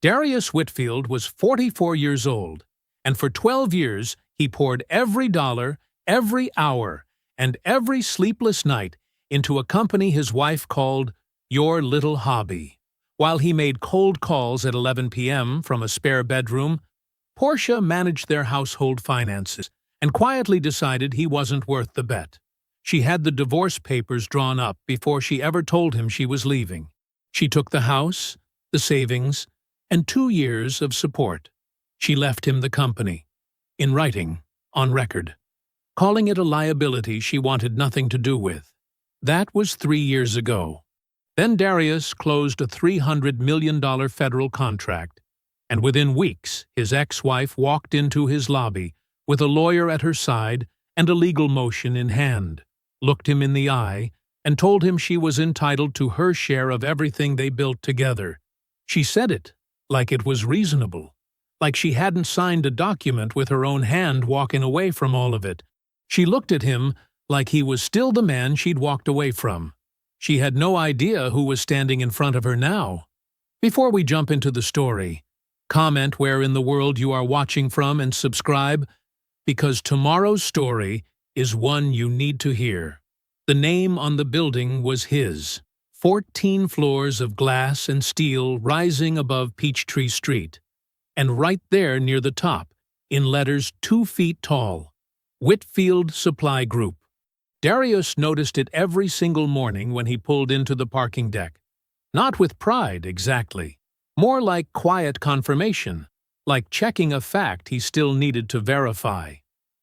Darius Whitfield was 44 years old, and for 12 years he poured every dollar, every hour, and every sleepless night into a company his wife called Your Little Hobby. While he made cold calls at 11 p.m. from a spare bedroom, Portia managed their household finances and quietly decided he wasn't worth the bet. She had the divorce papers drawn up before she ever told him she was leaving. She took the house, the savings, and 2 years of support. She left him the company, in writing, on record, calling it a liability she wanted nothing to do with. That was 3 years ago. Then Darius closed a $300 million federal contract, and within weeks his ex-wife walked into his lobby with a lawyer at her side and a legal motion in hand, looked him in the eye, and told him she was entitled to her share of everything they built together. She said it like it was reasonable, like she hadn't signed a document with her own hand walking away from all of it. She looked at him like he was still the man she'd walked away from. She had no idea who was standing in front of her now. Before we jump into the story, comment where in the world you are watching from and subscribe, because tomorrow's story is one you need to hear. The name on the building was his. 14 floors of glass and steel rising above Peachtree Street. And right there near the top, in letters 2 feet tall, Whitfield Supply Group. Darius noticed it every single morning when he pulled into the parking deck. Not with pride, exactly. More like quiet confirmation, like checking a fact he still needed to verify.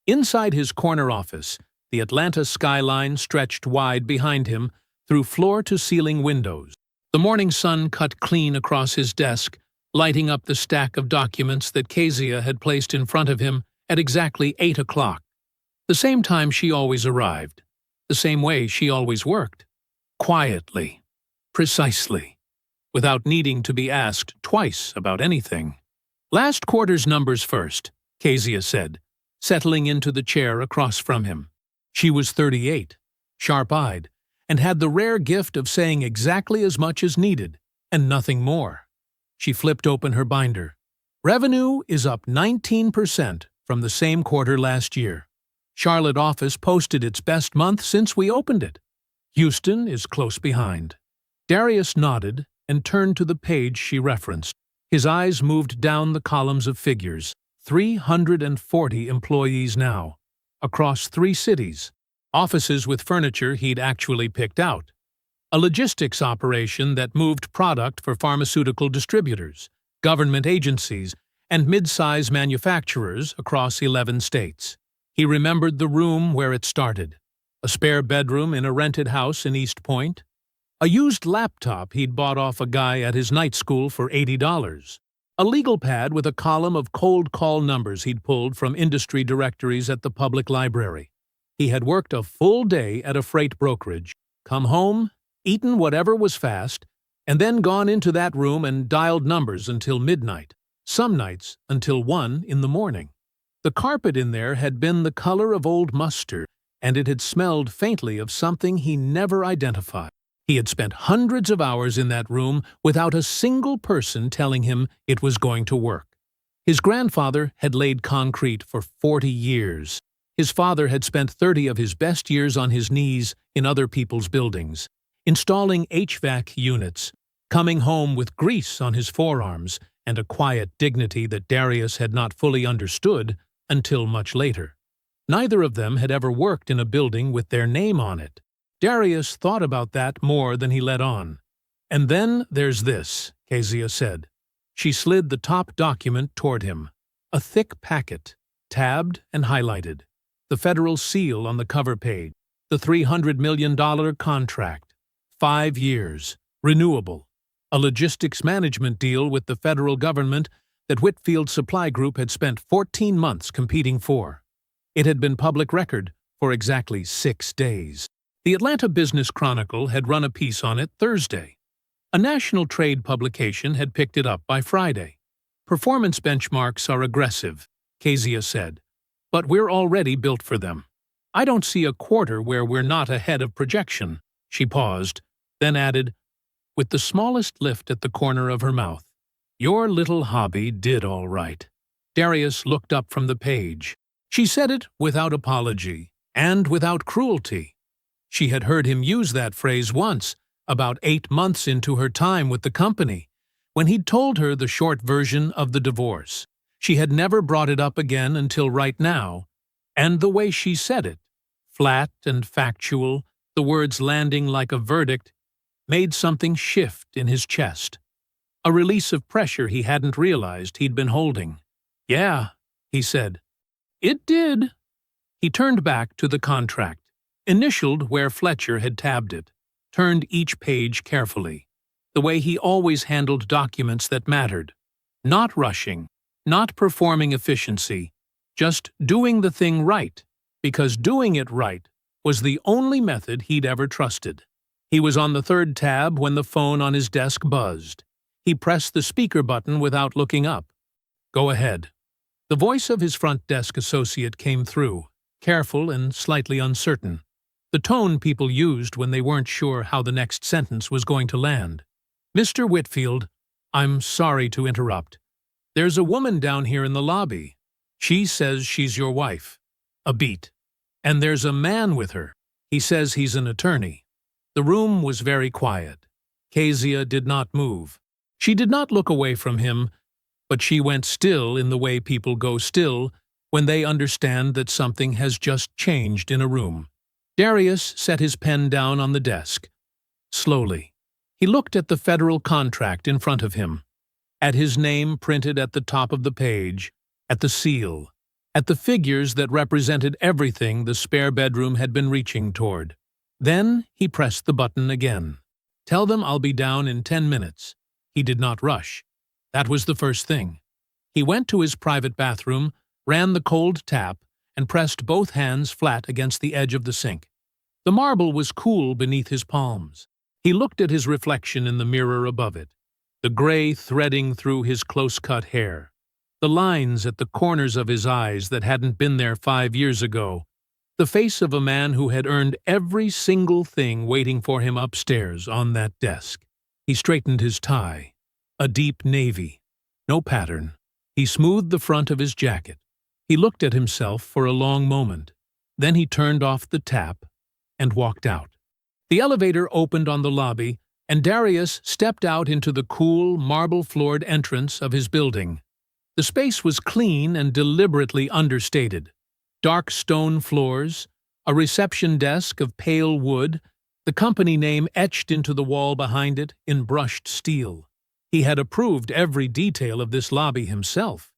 Inside his corner office, the Atlanta skyline stretched wide behind him through floor-to-ceiling windows. The morning sun cut clean across his desk, lighting up the stack of documents that Kezia had placed in front of him at exactly 8 o'clock. The same time she always arrived. The same way she always worked. Quietly. Precisely. Without needing to be asked twice about anything. "Last quarter's numbers first," Kezia said, settling into the chair across from him. She was 38, sharp-eyed, and had the rare gift of saying exactly as much as needed, and nothing more. She flipped open her binder. Revenue is up 19% from the same quarter last year. Charlotte office posted its best month since we opened it. Houston is close behind. Darius nodded and turned to the page she referenced. His eyes moved down the columns of figures. 340 employees now, across 3 cities. Offices with furniture he'd actually picked out. A logistics operation that moved product for pharmaceutical distributors, government agencies, and mid-size manufacturers across 11 states. He remembered the room where it started. A spare bedroom in a rented house in East Point. A used laptop he'd bought off a guy at his night school for $80. A legal pad with a column of cold call numbers he'd pulled from industry directories at the public library. He had worked a full day at a freight brokerage, come home, eaten whatever was fast, and then gone into that room and dialed numbers until midnight, some nights until 1 in the morning. The carpet in there had been the color of old mustard, and it had smelled faintly of something he never identified. He had spent hundreds of hours in that room without a single person telling him it was going to work. His grandfather had laid concrete for 40 years. His father had spent 30 of his best years on his knees in other people's buildings, installing HVAC units, coming home with grease on his forearms and a quiet dignity that Darius had not fully understood until much later. Neither of them had ever worked in a building with their name on it. Darius thought about that more than he let on. "And then there's this," Kezia said. She slid the top document toward him. A thick packet, tabbed and highlighted. The federal seal on the cover page. The $300 million contract. 5 years. Renewable. A logistics management deal with the federal government that Whitfield Supply Group had spent 14 months competing for. It had been public record for exactly 6 days. The Atlanta Business Chronicle had run a piece on it Thursday. A national trade publication had picked it up by Friday. "Performance benchmarks are aggressive," Kezia said, "but we're already built for them. I don't see a quarter where we're not ahead of projection." She paused, then added, with the smallest lift at the corner of her mouth, Your little hobby did all right. Darius looked up from the page. She said it without apology and without cruelty. She had heard him use that phrase once, about 8 months into her time with the company, when he'd told her the short version of the divorce. She had never brought it up again until right now, and the way she said it, flat and factual, the words landing like a verdict, made something shift in his chest. A release of pressure he hadn't realized he'd been holding. "Yeah," he said. "It did." He turned back to the contract, initialed where Fletcher had tabbed it, turned each page carefully, the way he always handled documents that mattered. Not rushing, not performing efficiency, just doing the thing right, because doing it right was the only method he'd ever trusted. He was on the 3rd tab when the phone on his desk buzzed. He pressed the speaker button without looking up. "Go ahead." The voice of his front desk associate came through, careful and slightly uncertain, the tone people used when they weren't sure how the next sentence was going to land. "Mr. Whitfield, I'm sorry to interrupt. There's a woman down here in the lobby. She says she's your wife." A beat. "And there's a man with her. He says he's an attorney." The room was very quiet. Kezia did not move. She did not look away from him, but she went still in the way people go still when they understand that something has just changed in a room. Darius set his pen down on the desk. Slowly, he looked at the federal contract in front of him, at his name printed at the top of the page, at the seal, at the figures that represented everything the spare bedroom had been reaching toward. Then he pressed the button again. "Tell them I'll be down in 10 minutes. He did not rush. That was the first thing. He went to his private bathroom, ran the cold tap, and pressed both hands flat against the edge of the sink. The marble was cool beneath his palms. He looked at his reflection in the mirror above it, the gray threading through his close-cut hair, the lines at the corners of his eyes that hadn't been there 5 years ago, the face of a man who had earned every single thing waiting for him upstairs on that desk. He straightened his tie, a deep navy, no pattern. He smoothed the front of his jacket. He looked at himself for a long moment. Then he turned off the tap and walked out. The elevator opened on the lobby, and Darius stepped out into the cool, marble-floored entrance of his building. The space was clean and deliberately understated. Dark stone floors, a reception desk of pale wood, the company name etched into the wall behind it in brushed steel. He had approved every detail of this lobby himself.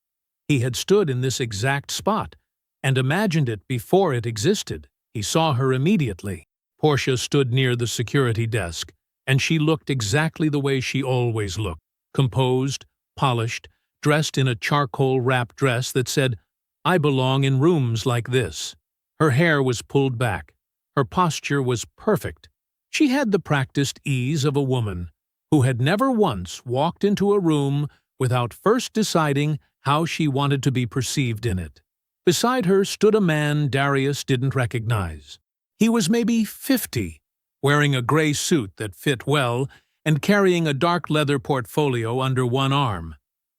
He had stood in this exact spot and imagined it before it existed. He saw her immediately. Portia stood near the security desk, and she looked exactly the way she always looked, composed, polished, dressed in a charcoal-wrapped dress that said, "I belong in rooms like this." Her hair was pulled back. Her posture was perfect. She had the practiced ease of a woman who had never once walked into a room without first deciding how she wanted to be perceived in it. Beside her stood a man Darius didn't recognize. He was maybe 50, wearing a gray suit that fit well and carrying a dark leather portfolio under one arm.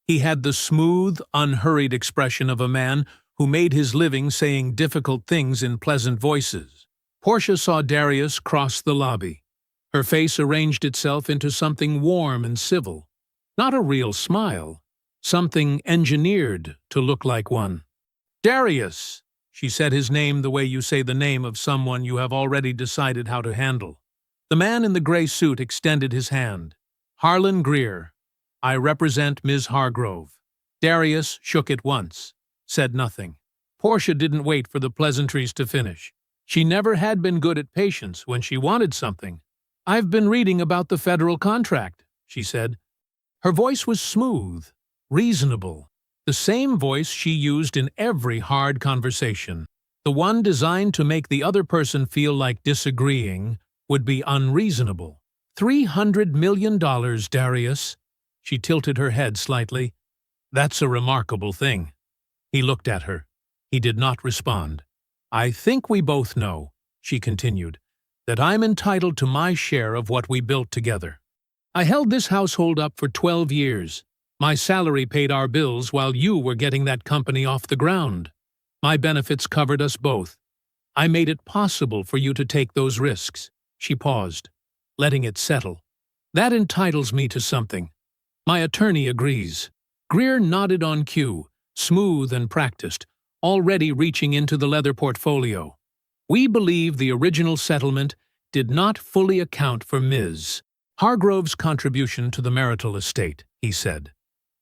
He had the smooth, unhurried expression of a man who made his living saying difficult things in pleasant voices. Portia saw Darius cross the lobby. Her face arranged itself into something warm and civil. Not a real smile, something engineered to look like one. "Darius!" She said his name the way you say the name of someone you have already decided how to handle. The man in the gray suit extended his hand. "Harlan Greer. I represent Ms. Hargrove." Darius shook it once, said nothing. Portia didn't wait for the pleasantries to finish. She never had been good at patience when she wanted something. "I've been reading about the federal contract," she said. Her voice was smooth, reasonable, the same voice she used in every hard conversation, the one designed to make the other person feel like disagreeing would be unreasonable. $300 million, Darius. She tilted her head slightly. "That's a remarkable thing." He looked at her. He did not respond. "I think we both know," she continued, "that I'm entitled to my share of what we built together. I held this household up for 12 years. My salary paid our bills while you were getting that company off the ground. My benefits covered us both. I made it possible for you to take those risks." She paused, letting it settle. "That entitles me to something. My attorney agrees." Greer nodded on cue, smooth and practiced, already reaching into the leather portfolio. "We believe the original settlement did not fully account for Ms. Hargrove's contribution to the marital estate," he said,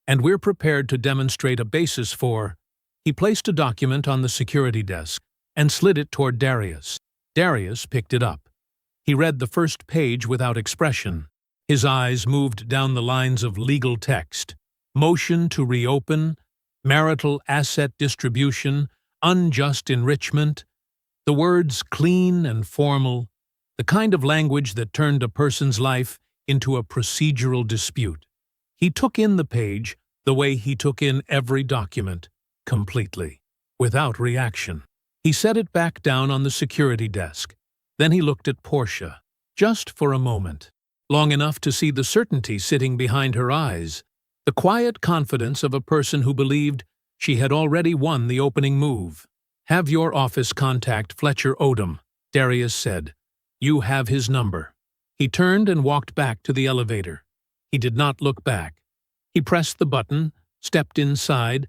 "and we're prepared to demonstrate a basis for—" He placed a document on the security desk and slid it toward Darius. Darius picked it up. He read the first page without expression. His eyes moved down the lines of legal text. Motion to reopen, marital asset distribution, unjust enrichment. The words clean and formal, the kind of language that turned a person's life into a procedural dispute. He took in the page the way he took in every document, completely, without reaction. He set it back down on the security desk. Then he looked at Portia, just for a moment, long enough to see the certainty sitting behind her eyes, the quiet confidence of a person who believed she had already won the opening move. "Have your office contact Fletcher Odom," Darius said. "You have his number." He turned and walked back to the elevator. He did not look back. He pressed the button, stepped inside,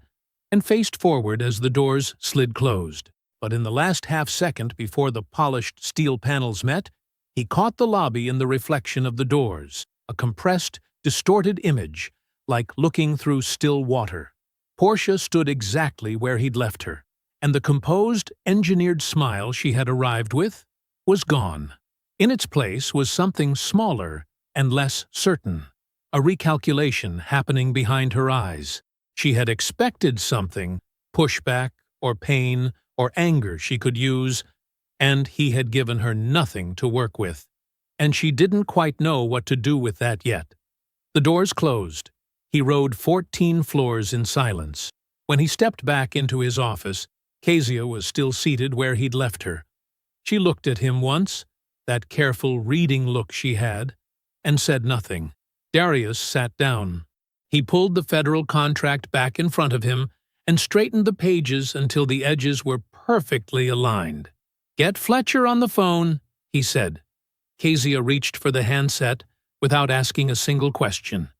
and faced forward as the doors slid closed. But in the last half-second before the polished steel panels met, he caught the lobby in the reflection of the doors, a compressed, distorted image, like looking through still water. Portia stood exactly where he'd left her, and the composed, engineered smile she had arrived with was gone. In its place was something smaller and less certain, a recalculation happening behind her eyes. She had expected something, pushback or pain or anger she could use, and he had given her nothing to work with. And she didn't quite know what to do with that yet. The doors closed. He rode 14 floors in silence. When he stepped back into his office, Kezia was still seated where he'd left her. She looked at him once, that careful reading look she had, and said nothing. Darius sat down. He pulled the federal contract back in front of him and straightened the pages until the edges were perfectly aligned. "Get Fletcher on the phone," he said. Kezia reached for the handset without asking a single question.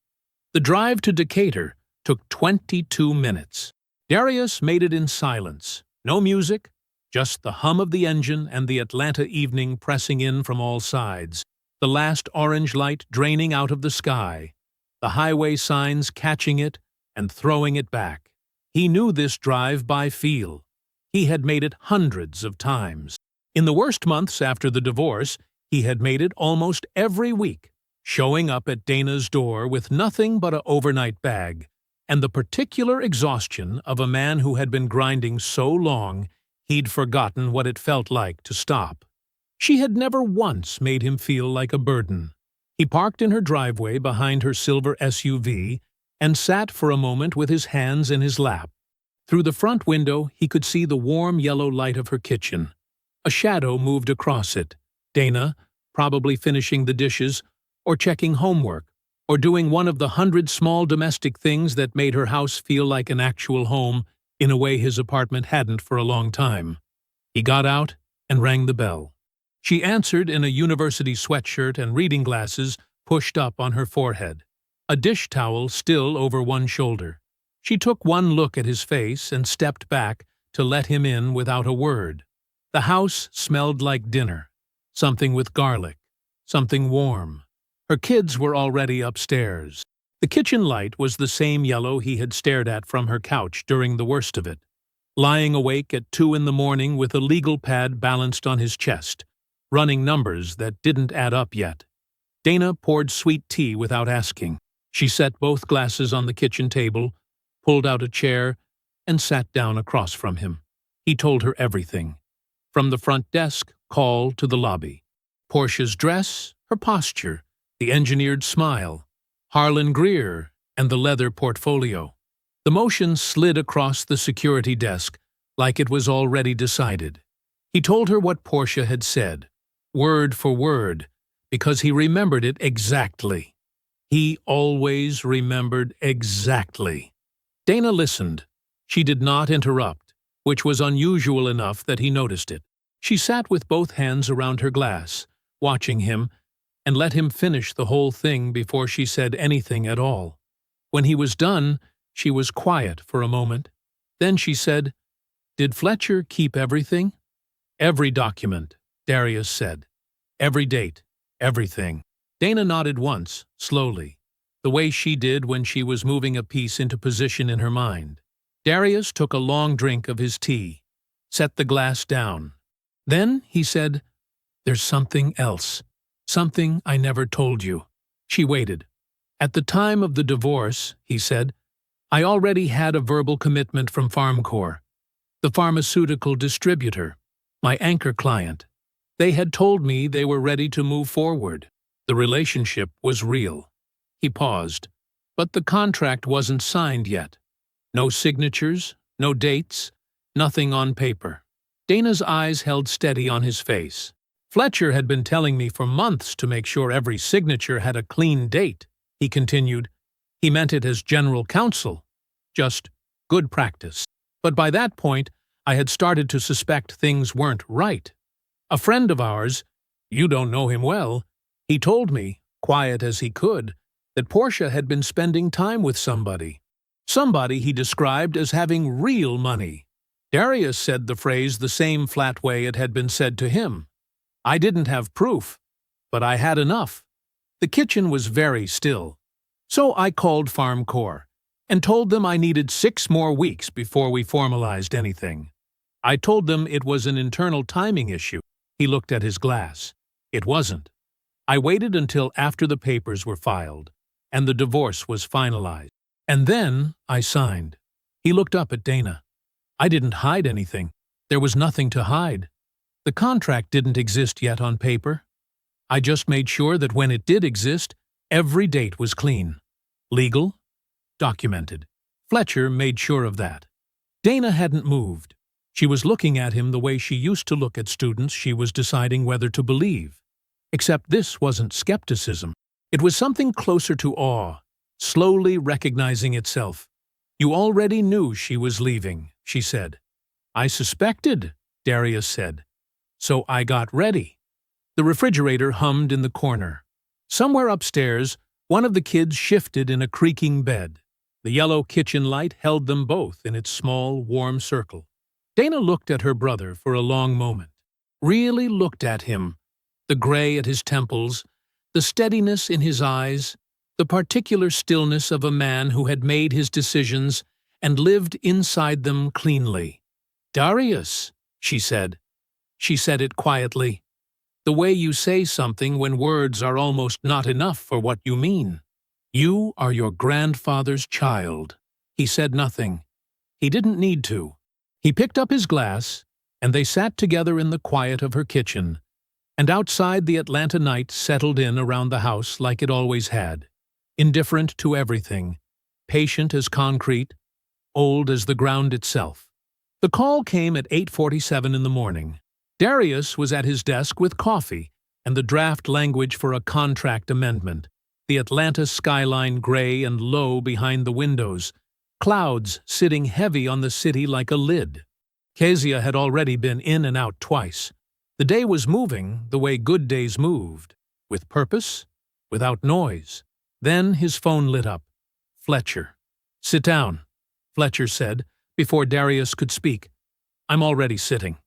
The drive to Decatur took 22 minutes. Darius made it in silence. No music, just the hum of the engine and the Atlanta evening pressing in from all sides, the last orange light draining out of the sky, the highway signs catching it and throwing it back. He knew this drive by feel. He had made it hundreds of times. In the worst months after the divorce, he had made it almost every week, showing up at Dana's door with nothing but an overnight bag, and the particular exhaustion of a man who had been grinding so long he'd forgotten what it felt like to stop. She had never once made him feel like a burden. He parked in her driveway behind her silver SUV and sat for a moment with his hands in his lap. Through the front window he could see the warm yellow light of her kitchen. A shadow moved across it. Dana, probably finishing the dishes, or checking homework, or doing one of the 100 small domestic things that made her house feel like an actual home in a way his apartment hadn't for a long time. He got out and rang the bell. She answered in a university sweatshirt and reading glasses pushed up on her forehead, a dish towel still over one shoulder. She took one look at his face and stepped back to let him in without a word. The house smelled like dinner, something with garlic, something warm. Her kids were already upstairs. The kitchen light was the same yellow he had stared at from her couch during the worst of it. Lying awake at 2 a.m. with a legal pad balanced on his chest, running numbers that didn't add up yet. Dana poured sweet tea without asking. She set both glasses on the kitchen table, pulled out a chair, and sat down across from him. He told her everything. From the front desk call to the lobby. Portia's dress, her posture, the engineered smile, Harlan Greer, and the leather portfolio. The motion slid across the security desk like it was already decided. He told her what Portia had said, word for word, because he remembered it exactly. He always remembered exactly. Dana listened. She did not interrupt, which was unusual enough that he noticed it. She sat with both hands around her glass, watching him, and let him finish the whole thing before she said anything at all. When he was done, she was quiet for a moment. Then she said, "Did Fletcher keep everything?" "Every document," Darius said. "Every date, everything." Dana nodded once, slowly, the way she did when she was moving a piece into position in her mind. Darius took a long drink of his tea, set the glass down. Then he said, "There's something else. Something I never told you." She waited. "At the time of the divorce," he said, "I already had a verbal commitment from FarmCorp, the pharmaceutical distributor, my anchor client. They had told me they were ready to move forward. The relationship was real." He paused, but the contract wasn't signed yet. No signatures, no dates, nothing on paper. Dana's eyes held steady on his face. "Fletcher had been telling me for months to make sure every signature had a clean date," he continued. "He meant it as general counsel. Just good practice. But by that point, I had started to suspect things weren't right. A friend of ours, you don't know him well, he told me, quiet as he could, that Portia had been spending time with somebody. Somebody he described as having real money. Darius said the phrase the same flat way it had been said to him. I didn't have proof, but I had enough. The kitchen was very still. So I called FarmCorp and told them I needed 6 more weeks before we formalized anything. I told them it was an internal timing issue." He looked at his glass. "It wasn't. I waited until after the papers were filed and the divorce was finalized. And then I signed." He looked up at Dana. "I didn't hide anything. There was nothing to hide. The contract didn't exist yet on paper. I just made sure that when it did exist, every date was clean. Legal, documented. Fletcher made sure of that." Dana hadn't moved. She was looking at him the way she used to look at students she was deciding whether to believe. Except this wasn't skepticism. It was something closer to awe, slowly recognizing itself. "You already knew she was leaving," she said. "I suspected," Darius said. "So I got ready." The refrigerator hummed in the corner. Somewhere upstairs, one of the kids shifted in a creaking bed. The yellow kitchen light held them both in its small, warm circle. Dana looked at her brother for a long moment. Really looked at him. The gray at his temples, the steadiness in his eyes, the particular stillness of a man who had made his decisions and lived inside them cleanly. "Darius," she said. She said it quietly. "The way you say something when words are almost not enough for what you mean. You are your grandfather's child." He said nothing. He didn't need to. He picked up his glass, and they sat together in the quiet of her kitchen, and outside the Atlanta night settled in around the house like it always had, indifferent to everything, patient as concrete, old as the ground itself. The call came at 8:47 in the morning. Darius was at his desk with coffee and the draft language for a contract amendment, the Atlanta skyline gray and low behind the windows, clouds sitting heavy on the city like a lid. Kezia had already been in and out twice. The day was moving the way good days moved, with purpose, without noise. Then his phone lit up. Fletcher. "Sit down," Fletcher said, before Darius could speak. "I'm already sitting."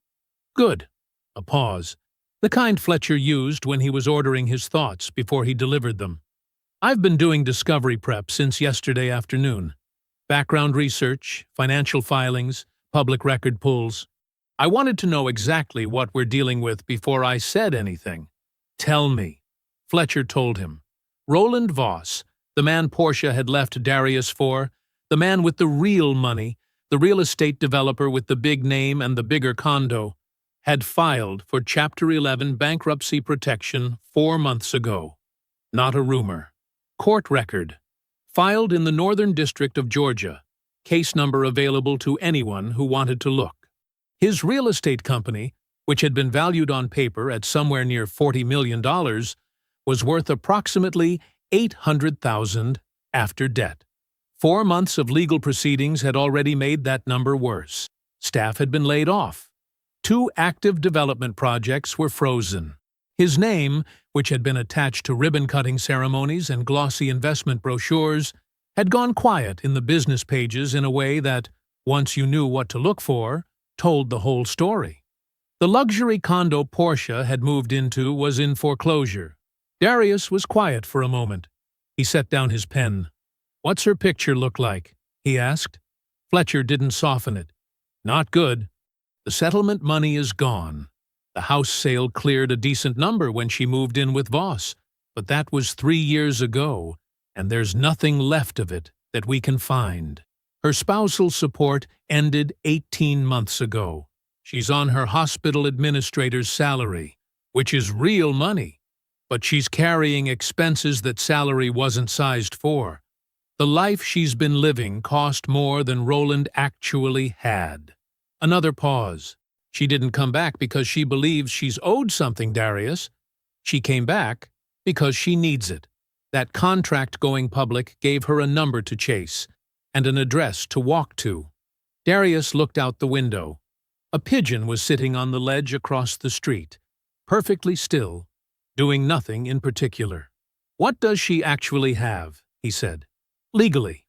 "Good." A pause. The kind Fletcher used when he was ordering his thoughts before he delivered them. "I've been doing discovery prep since yesterday afternoon. Background research, financial filings, public record pulls. I wanted to know exactly what we're dealing with before I said anything." "Tell me," Fletcher told him. Roland Voss, the man Portia had left Darius for, the man with the real money, the real estate developer with the big name and the bigger condo, had filed for Chapter 11 bankruptcy protection 4 months ago. Not a rumor. Court record. Filed in the Northern District of Georgia. Case number available to anyone who wanted to look. His real estate company, which had been valued on paper at somewhere near $40 million, was worth approximately $800,000 after debt. 4 months of legal proceedings had already made that number worse. Staff had been laid off. 2 active development projects were frozen. His name, which had been attached to ribbon-cutting ceremonies and glossy investment brochures, had gone quiet in the business pages in a way that, once you knew what to look for, told the whole story. The luxury condo Portia had moved into was in foreclosure. Darius was quiet for a moment. He set down his pen. "What's her picture look like?" he asked. Fletcher didn't soften it. "Not good. The settlement money is gone. The house sale cleared a decent number when she moved in with Voss, but that was 3 years ago, and there's nothing left of it that we can find. Her spousal support ended 18 months ago. She's on her hospital administrator's salary, which is real money, but she's carrying expenses that salary wasn't sized for. The life she's been living cost more than Roland actually had." Another pause. "She didn't come back because she believes she's owed something, Darius. She came back because she needs it. That contract going public gave her a number to chase and an address to walk to." Darius looked out the window. A pigeon was sitting on the ledge across the street, perfectly still, doing nothing in particular. "What does she actually have?" he said. "Legally."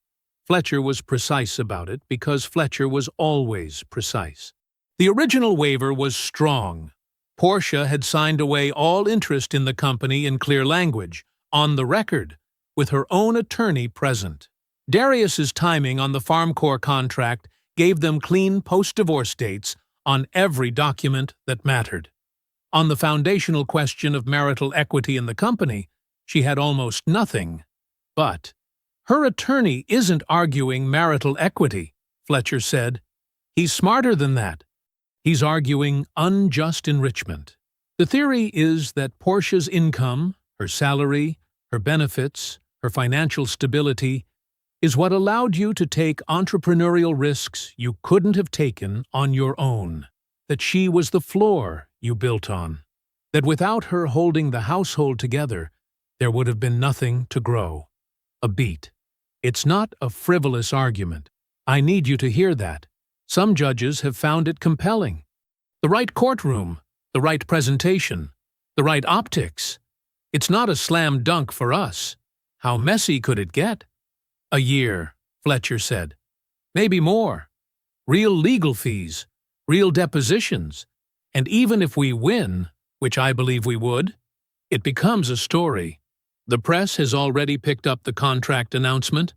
Fletcher was precise about it because Fletcher was always precise. The original waiver was strong. Portia had signed away all interest in the company in clear language, on the record, with her own attorney present. Darius's timing on the FarmCorp contract gave them clean post-divorce dates on every document that mattered. On the foundational question of marital equity in the company, she had almost nothing. But her attorney isn't arguing marital equity, Fletcher said. He's smarter than that. He's arguing unjust enrichment. The theory is that Portia's income, her salary, her benefits, her financial stability, is what allowed you to take entrepreneurial risks you couldn't have taken on your own. That she was the floor you built on. That without her holding the household together, there would have been nothing to grow. A beat. It's not a frivolous argument. I need you to hear that. Some judges have found it compelling. The right courtroom, the right presentation, the right optics. It's not a slam dunk for us. How messy could it get? "A year," Fletcher said. "Maybe more. Real legal fees, real depositions, and even if we win, which I believe we would, it becomes a story. The press has already picked up the contract announcement.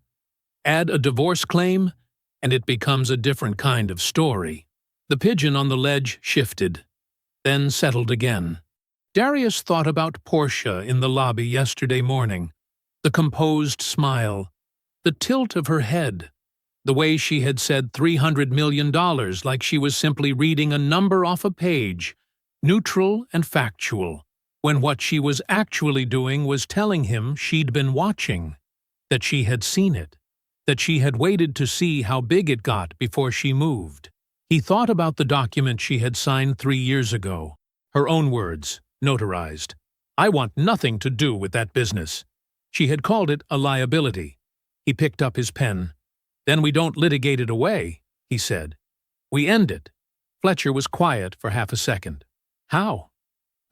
Add a divorce claim, and it becomes a different kind of story." The pigeon on the ledge shifted, then settled again. Darius thought about Portia in the lobby yesterday morning. The composed smile, the tilt of her head, the way she had said $300 million like she was simply reading a number off a page, neutral and factual, when what she was actually doing was telling him she'd been watching, that she had seen it, that she had waited to see how big it got before she moved. He thought about the document she had signed 3 years ago. Her own words, notarized. "I want nothing to do with that business." She had called it a liability. He picked up his pen. "Then we don't litigate it away," he said. "We end it." Fletcher was quiet for half a second. "How?"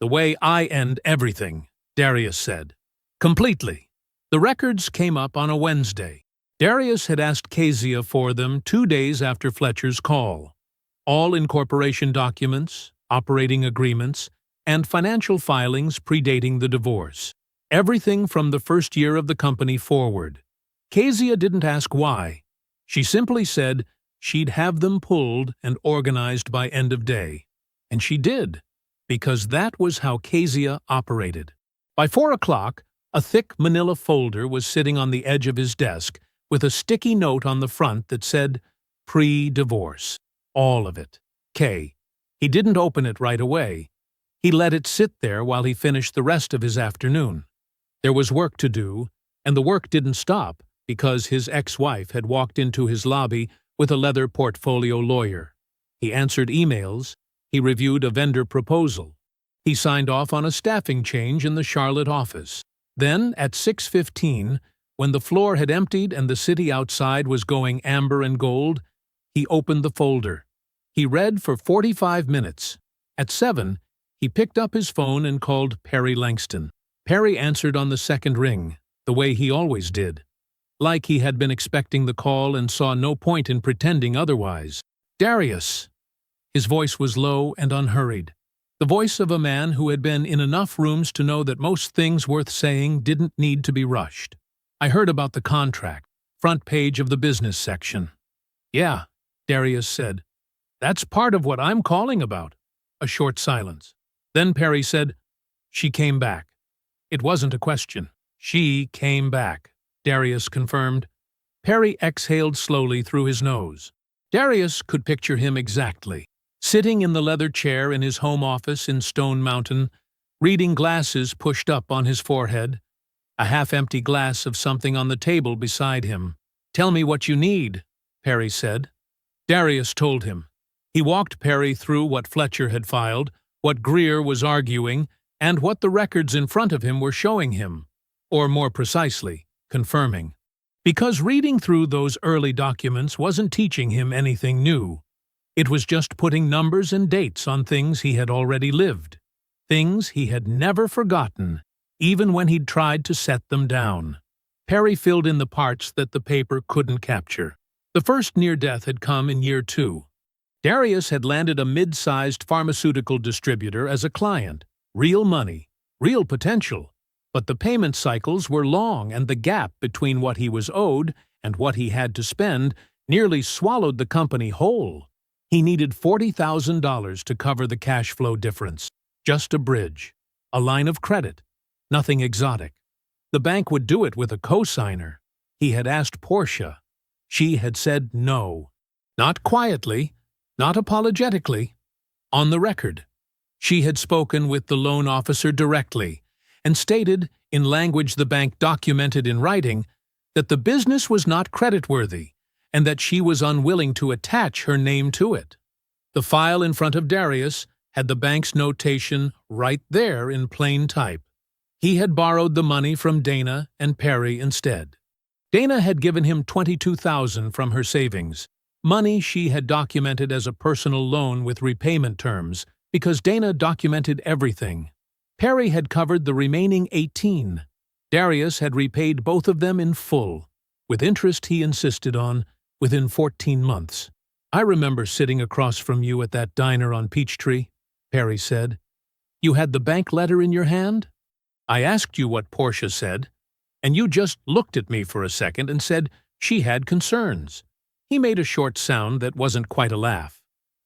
"The way I end everything," Darius said. "Completely." The records came up on a Wednesday. Darius had asked Kezia for them 2 days after Fletcher's call. All incorporation documents, operating agreements, and financial filings predating the divorce. Everything from the first year of the company forward. Kezia didn't ask why. She simply said she'd have them pulled and organized by end of day. And she did, because that was how Kezia operated. By 4 o'clock, a thick manila folder was sitting on the edge of his desk with a sticky note on the front that said, "Pre-divorce." All of it. K. He didn't open it right away. He let it sit there while he finished the rest of his afternoon. There was work to do, and the work didn't stop because his ex-wife had walked into his lobby with a leather portfolio lawyer. He answered emails. He reviewed a vendor proposal. He signed off on a staffing change in the Charlotte office. Then, at 6:15, when the floor had emptied and the city outside was going amber and gold, he opened the folder. He read for 45 minutes. At 7, he picked up his phone and called Perry Langston. Perry answered on the second ring, the way he always did, like he had been expecting the call and saw no point in pretending otherwise. "Darius." His voice was low and unhurried, the voice of a man who had been in enough rooms to know that most things worth saying didn't need to be rushed. "I heard about the contract, front page of the business section." "Yeah," Darius said. "That's part of what I'm calling about." A short silence. Then Perry said, "She came back." It wasn't a question. "She came back," Darius confirmed. Perry exhaled slowly through his nose. Darius could picture him exactly, sitting in the leather chair in his home office in Stone Mountain, reading glasses pushed up on his forehead, a half-empty glass of something on the table beside him. "Tell me what you need," Perry said. Darius told him. He walked Perry through what Fletcher had filed, what Greer was arguing, and what the records in front of him were showing him, or more precisely, confirming. Because reading through those early documents wasn't teaching him anything new. It was just putting numbers and dates on things he had already lived, things he had never forgotten, even when he'd tried to set them down. Perry filled in the parts that the paper couldn't capture. The first near-death had come in year 2. Darius had landed a mid-sized pharmaceutical distributor as a client. Real money, real potential. But the payment cycles were long, and the gap between what he was owed and what he had to spend nearly swallowed the company whole. He needed $40,000 to cover the cash flow difference. Just a bridge. A line of credit. Nothing exotic. The bank would do it with a co-signer. He had asked Portia. She had said no. Not quietly, not apologetically. On the record. She had spoken with the loan officer directly and stated, in language the bank documented in writing, that the business was not creditworthy and that she was unwilling to attach her name to it. The file in front of Darius had the bank's notation right there in plain type. He had borrowed the money from Dana and Perry instead. Dana had given him $22,000 from her savings, money she had documented as a personal loan with repayment terms, because Dana documented everything. Perry had covered the remaining 18. Darius had repaid both of them in full, with interest he insisted on, within 14 months. "I remember sitting across from you at that diner on Peachtree," Perry said. "You had the bank letter in your hand? I asked you what Portia said, and you just looked at me for a second and said she had concerns." He made a short sound that wasn't quite a laugh.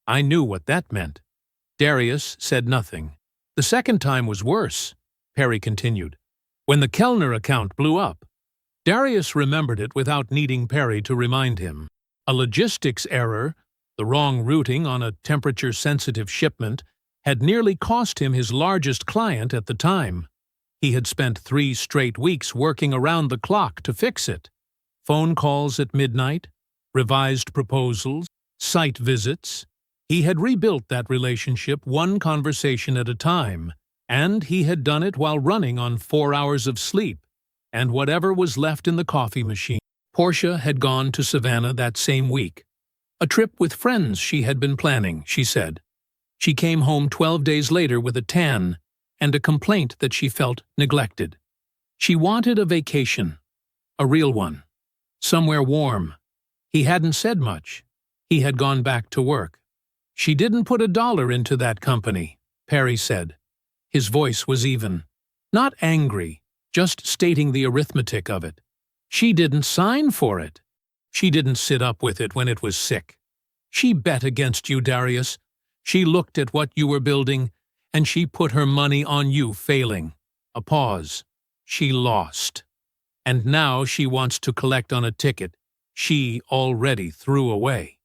I knew what that meant. Darius said nothing. "The second time was worse," Perry continued, "when the Kellner account blew up." Darius remembered it without needing Perry to remind him. A logistics error, the wrong routing on a temperature-sensitive shipment, had nearly cost him his largest client at the time. He had spent 3 straight weeks working around the clock to fix it. Phone calls at midnight, revised proposals, site visits. He had rebuilt that relationship one conversation at a time, and he had done it while running on 4 hours of sleep and whatever was left in the coffee machine. Portia had gone to Savannah that same week. A trip with friends she had been planning, she said. She came home 12 days later with a tan and a complaint that she felt neglected. She wanted a vacation, a real one, somewhere warm. He hadn't said much. He had gone back to work. "She didn't put $1 into that company," Perry said. His voice was even. Not angry, just stating the arithmetic of it. "She didn't sign for it. She didn't sit up with it when it was sick. She bet against you, Darius. She looked at what you were building, and she put her money on you failing." A pause. "She lost. And now she wants to collect on a ticket she already threw away."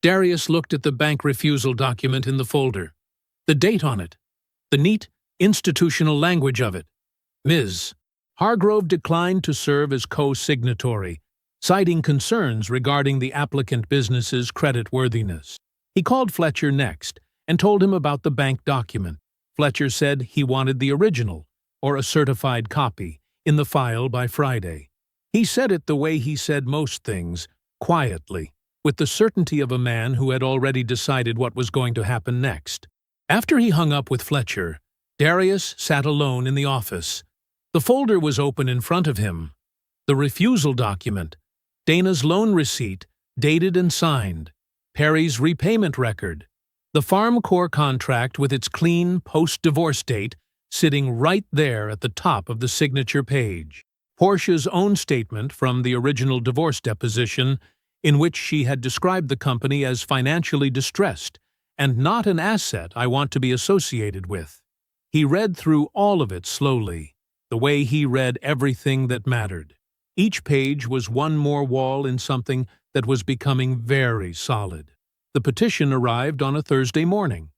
Darius looked at the bank refusal document in the folder. The date on it. The neat, institutional language of it. Ms. Hargrove declined to serve as co-signatory, citing concerns regarding the applicant business's creditworthiness. He called Fletcher next and told him about the bank document. Fletcher said he wanted the original, or a certified copy, in the file by Friday. He said it the way he said most things, quietly, with the certainty of a man who had already decided what was going to happen next. After he hung up with Fletcher, Darius sat alone in the office. The folder was open in front of him. The refusal document, Dana's loan receipt, dated and signed, Perry's repayment record, the Farm Corps contract with its clean post-divorce date sitting right there at the top of the signature page, Portia's own statement from the original divorce deposition in which she had described the company as financially distressed and not an asset I want to be associated with. He read through all of it slowly, the way he read everything that mattered. Each page was one more wall in something that was becoming very solid. The petition arrived on a Thursday morning.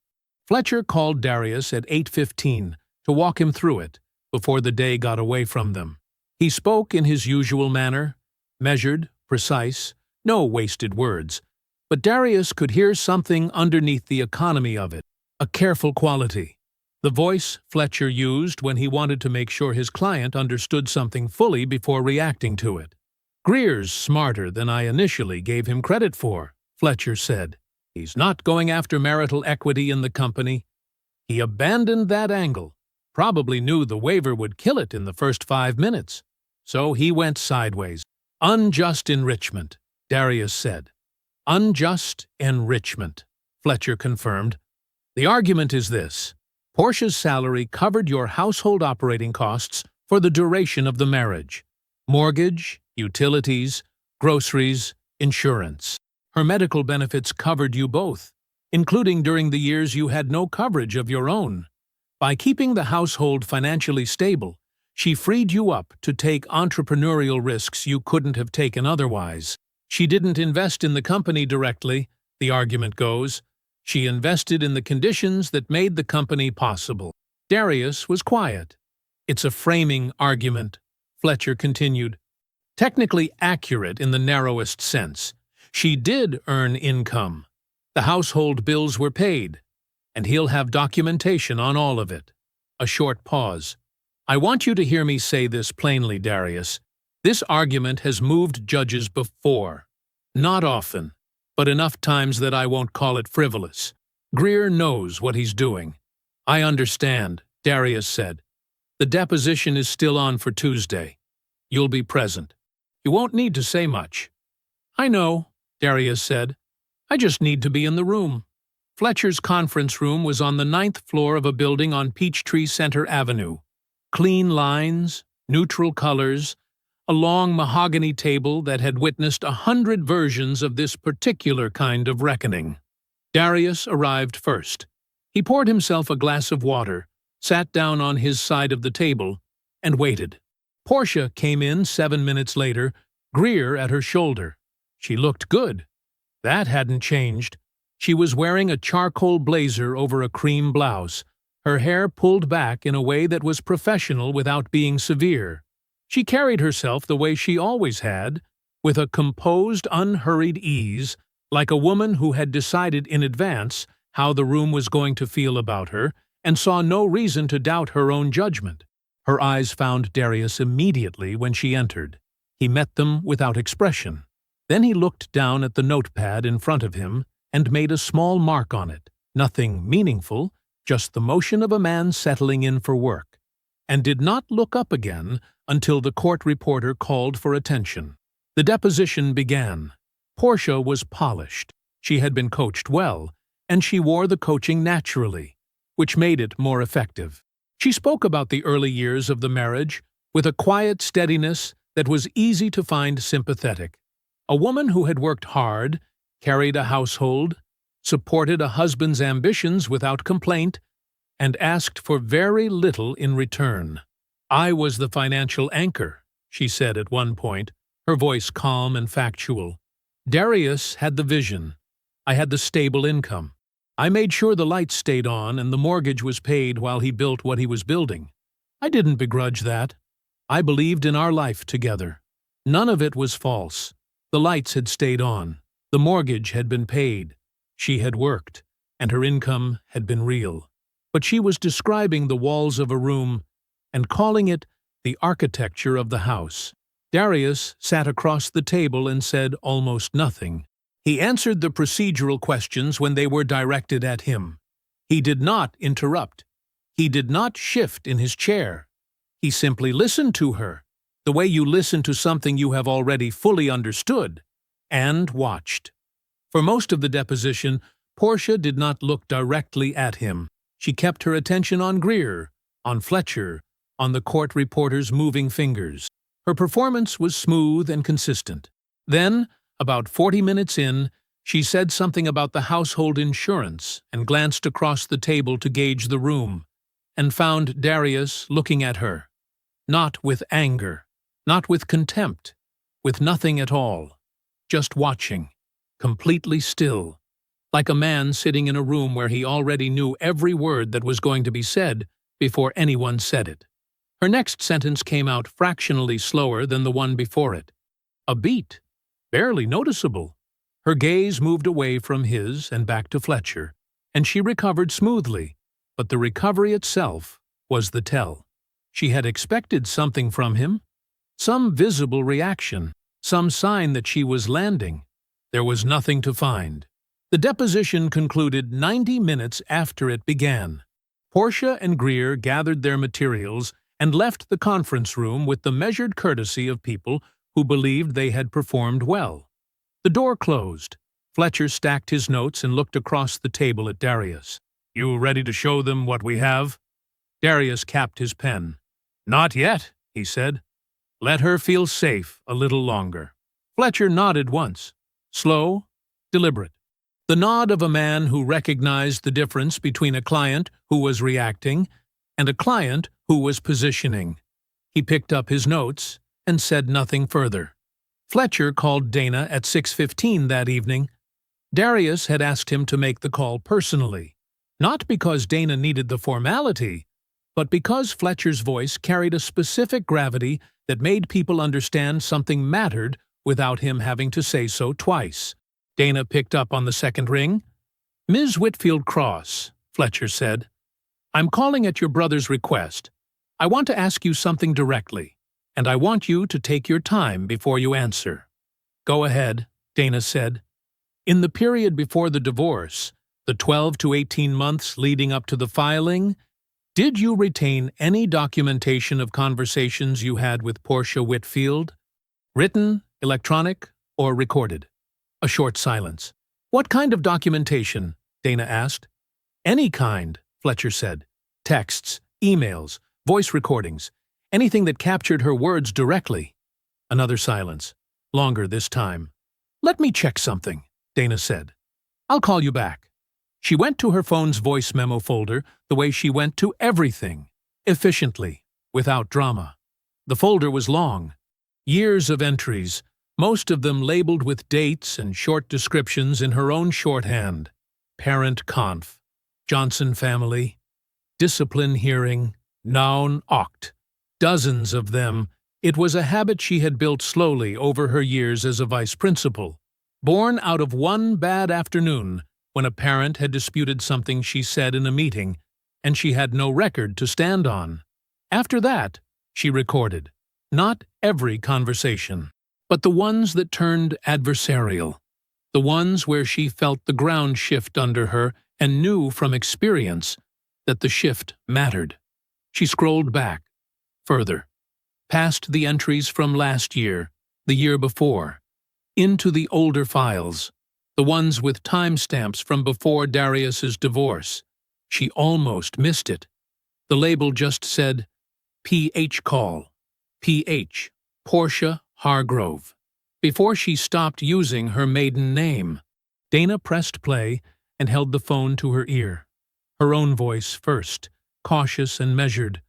Fletcher called Darius at 8:15 to walk him through it before the day got away from them. He spoke in his usual manner, measured, precise, no wasted words, but Darius could hear something underneath the economy of it, a careful quality. The voice Fletcher used when he wanted to make sure his client understood something fully before reacting to it. "Greer's smarter than I initially gave him credit for," Fletcher said. "He's not going after marital equity in the company. He abandoned that angle, probably knew the waiver would kill it in the first 5 minutes. So he went sideways. Unjust enrichment," Darius said. "Unjust enrichment," Fletcher confirmed. "The argument is this. Portia's salary covered your household operating costs for the duration of the marriage. Mortgage, utilities, groceries, insurance. Her medical benefits covered you both, including during the years you had no coverage of your own. By keeping the household financially stable, she freed you up to take entrepreneurial risks you couldn't have taken otherwise. She didn't invest in the company directly, the argument goes. She invested in the conditions that made the company possible." Darius was quiet. "It's a framing argument," Fletcher continued. "Technically accurate in the narrowest sense. She did earn income. The household bills were paid, and he'll have documentation on all of it." A short pause. "I want you to hear me say this plainly, Darius. This argument has moved judges before. Not often, but enough times that I won't call it frivolous. Greer knows what he's doing." "I understand," Darius said. "The deposition is still on for Tuesday. You'll be present. You won't need to say much." "I know," Darius said. "I just need to be in the room." Fletcher's conference room was on the 9th floor of a building on Peachtree Center Avenue. Clean lines, neutral colors, a long mahogany table that had witnessed 100 versions of this particular kind of reckoning. Darius arrived first. He poured himself a glass of water, sat down on his side of the table, and waited. Portia came in 7 minutes later, Greer at her shoulder. She looked good. That hadn't changed. She was wearing a charcoal blazer over a cream blouse, her hair pulled back in a way that was professional without being severe. She carried herself the way she always had, with a composed, unhurried ease, like a woman who had decided in advance how the room was going to feel about her and saw no reason to doubt her own judgment. Her eyes found Darius immediately when she entered. He met them without expression. Then he looked down at the notepad in front of him and made a small mark on it, nothing meaningful, just the motion of a man settling in for work, and did not look up again until the court reporter called for attention. The deposition began. Portia was polished. She had been coached well, and she wore the coaching naturally, which made it more effective. She spoke about the early years of the marriage with a quiet steadiness that was easy to find sympathetic. A woman who had worked hard, carried a household, supported a husband's ambitions without complaint, and asked for very little in return. "I was the financial anchor," she said at one point, her voice calm and factual. "Darius had the vision. I had the stable income. I made sure the lights stayed on and the mortgage was paid while he built what he was building. I didn't begrudge that. I believed in our life together. None of it was false. The lights had stayed on. The mortgage had been paid. She had worked, and her income had been real. But she was describing the walls of a room and calling it the architecture of the house. Darius sat across the table and said almost nothing. He answered the procedural questions when they were directed at him. He did not interrupt. He did not shift in his chair. He simply listened to her, the way you listen to something you have already fully understood, and watched. For most of the deposition, Portia did not look directly at him. She kept her attention on Greer, on Fletcher, on the court reporter's moving fingers. Her performance was smooth and consistent. Then, about 40 minutes in, she said something about the household insurance and glanced across the table to gauge the room, and found Darius looking at her. Not with anger, not with contempt, with nothing at all. Just watching, completely still, like a man sitting in a room where he already knew every word that was going to be said before anyone said it. Her next sentence came out fractionally slower than the one before it. A beat, barely noticeable. Her gaze moved away from his and back to Fletcher, and she recovered smoothly, but the recovery itself was the tell. She had expected something from him, some visible reaction, some sign that she was landing. There was nothing to find. The deposition concluded 90 minutes after it began. Portia and Greer gathered their materials and left the conference room with the measured courtesy of people who believed they had performed well. The door closed. Fletcher stacked his notes and looked across the table at Darius. "You ready to show them what we have?" Darius capped his pen. "Not yet," he said. "Let her feel safe a little longer." Fletcher nodded once, slow, deliberate. The nod of a man who recognized the difference between a client who was reacting and a client who was positioning. He picked up his notes and said nothing further. Fletcher called Dana at 6:15 that evening. Darius had asked him to make the call personally, not because Dana needed the formality, but because Fletcher's voice carried a specific gravity that made people understand something mattered without him having to say so twice. Dana picked up on the second ring. "Ms. Whitfield Cross," Fletcher said, "I'm calling at your brother's request. I want to ask you something directly, and I want you to take your time before you answer." "Go ahead," Dana said. "In the period before the divorce, the 12 to 18 months leading up to the filing, did you retain any documentation of conversations you had with Portia Whitfield? Written, electronic, or recorded?" A short silence. "What kind of documentation?" Dana asked. "Any kind," Fletcher said. "Texts, emails, voice recordings, anything that captured her words directly." Another silence, longer this time. "Let me check something," Dana said. "I'll call you back." She went to her phone's voice memo folder the way she went to everything, efficiently, without drama. The folder was long. Years of entries, most of them labeled with dates and short descriptions in her own shorthand. Parent conf, Johnson family, discipline hearing, noun oct. Dozens of them. It was a habit she had built slowly over her years as a vice principal, born out of one bad afternoon when a parent had disputed something she said in a meeting, and she had no record to stand on. After that, she recorded. Not every conversation, but the ones that turned adversarial, the ones where she felt the ground shift under her and knew from experience that the shift mattered. She scrolled back, further, past the entries from last year, the year before, into the older files, the ones with timestamps from before Darius's divorce. She almost missed it. The label just said, PH call, PH, Portia Hargrove. Before she stopped using her maiden name, Dana pressed play and held the phone to her ear. Her own voice first, cautious and measured,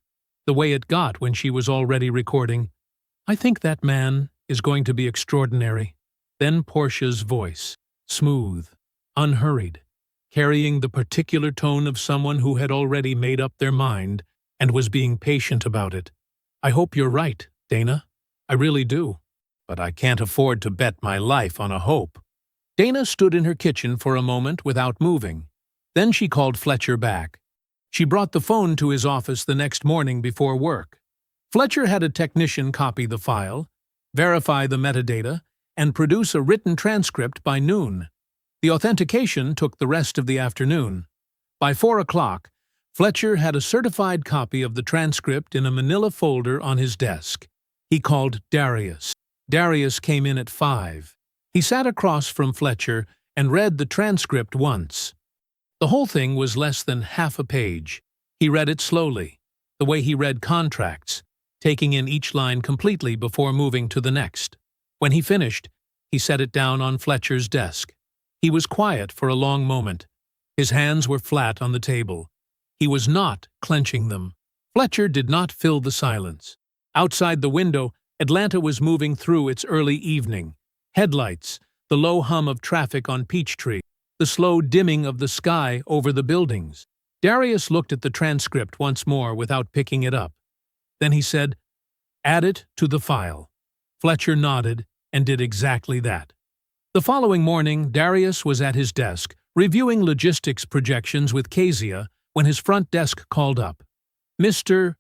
the way it got when she was already recording. "I think that man is going to be extraordinary." Then Portia's voice, smooth, unhurried, carrying the particular tone of someone who had already made up their mind and was being patient about it. "I hope you're right, Dana. I really do. But I can't afford to bet my life on a hope." Dana stood in her kitchen for a moment without moving. Then she called Fletcher back. She brought the phone to his office the next morning before work. Fletcher had a technician copy the file, verify the metadata, and produce a written transcript by noon. The authentication took the rest of the afternoon. By 4 o'clock, Fletcher had a certified copy of the transcript in a manila folder on his desk. He called Darius. Darius came in at 5. He sat across from Fletcher and read the transcript once. The whole thing was less than half a page. He read it slowly, the way he read contracts, taking in each line completely before moving to the next. When he finished, he set it down on Fletcher's desk. He was quiet for a long moment. His hands were flat on the table. He was not clenching them. Fletcher did not fill the silence. Outside the window, Atlanta was moving through its early evening. Headlights, the low hum of traffic on Peachtree, the slow dimming of the sky over the buildings. Darius looked at the transcript once more without picking it up. Then he said, "Add it to the file." Fletcher nodded and did exactly that. The following morning, Darius was at his desk, reviewing logistics projections with Kezia when his front desk called up. "Mr.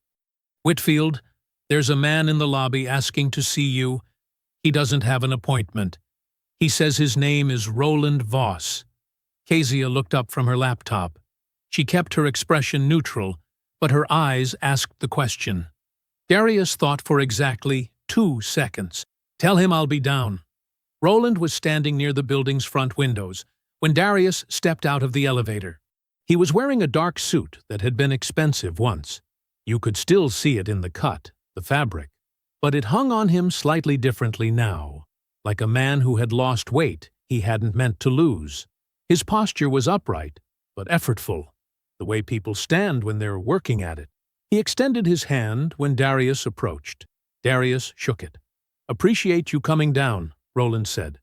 Whitfield, there's a man in the lobby asking to see you. He doesn't have an appointment. He says his name is Roland Voss." Kezia looked up from her laptop. She kept her expression neutral, but her eyes asked the question. Darius thought for exactly 2 seconds. "Tell him I'll be down." Roland was standing near the building's front windows when Darius stepped out of the elevator. He was wearing a dark suit that had been expensive once. You could still see it in the cut, the fabric, but it hung on him slightly differently now, like a man who had lost weight he hadn't meant to lose. His posture was upright, but effortful, the way people stand when they're working at it. He extended his hand when Darius approached. Darius shook it. "Appreciate you coming down," Roland said.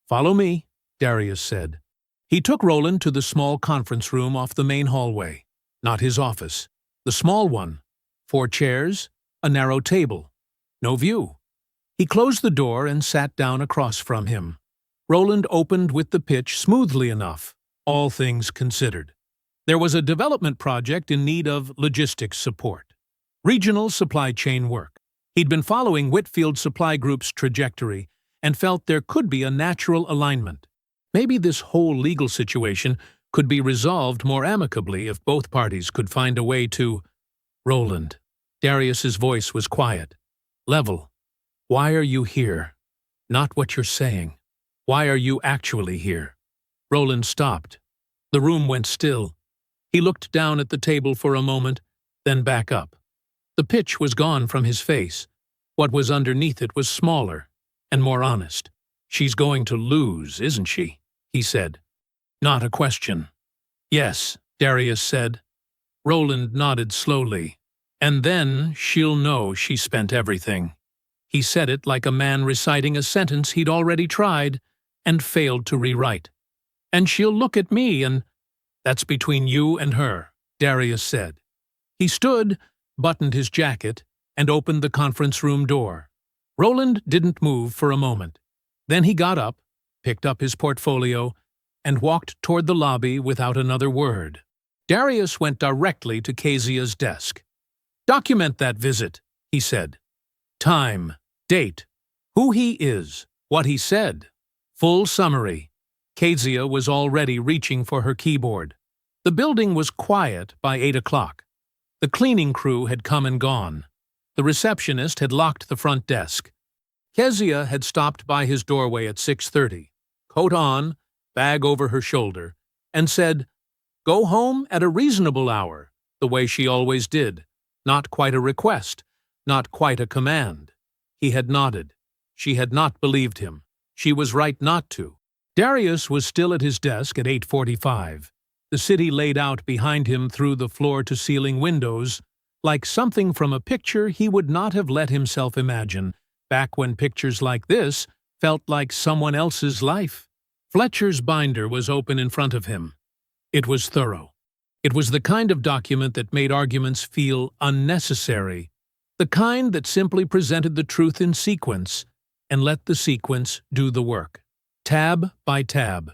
"Follow me," Darius said. He took Roland to the small conference room off the main hallway. Not his office. The small one. 4 chairs, a narrow table. No view. He closed the door and sat down across from him. Roland opened with the pitch smoothly enough, all things considered. There was a development project in need of logistics support. Regional supply chain work. He'd been following Whitfield Supply Group's trajectory and felt there could be a natural alignment. Maybe this whole legal situation could be resolved more amicably if both parties could find a way to— "Roland." Darius's voice was quiet, level. "Why are you here? Not what you're saying. Why are you actually here?" Roland stopped. The room went still. He looked down at the table for a moment, then back up. The pitch was gone from his face. What was underneath it was smaller and more honest. "She's going to lose, isn't she?" he said. Not a question. "Yes," Darius said. Roland nodded slowly. "And then she'll know she spent everything." He said it like a man reciting a sentence he'd already tried and failed to rewrite. "And she'll look at me and—" "That's between you and her," Darius said. He stood, buttoned his jacket, and opened the conference room door. Roland didn't move for a moment. Then he got up, picked up his portfolio, and walked toward the lobby without another word. Darius went directly to Kezia's desk. "Document that visit," he said. Time, date, who he is, what he said. Full summary. Kezia was already reaching for her keyboard. The building was quiet by 8 o'clock. The cleaning crew had come and gone. The receptionist had locked the front desk. Kezia had stopped by his doorway at 6:30, coat on, bag over her shoulder, and said, "Go home at a reasonable hour," the way she always did. Not quite a request, not quite a command. He had nodded. She had not believed him. She was right not to. Darius was still at his desk at 8:45. The city laid out behind him through the floor-to-ceiling windows, like something from a picture he would not have let himself imagine, back when pictures like this felt like someone else's life. Fletcher's binder was open in front of him. It was thorough. It was the kind of document that made arguments feel unnecessary, the kind that simply presented the truth in sequence and let the sequence do the work. Tab by tab.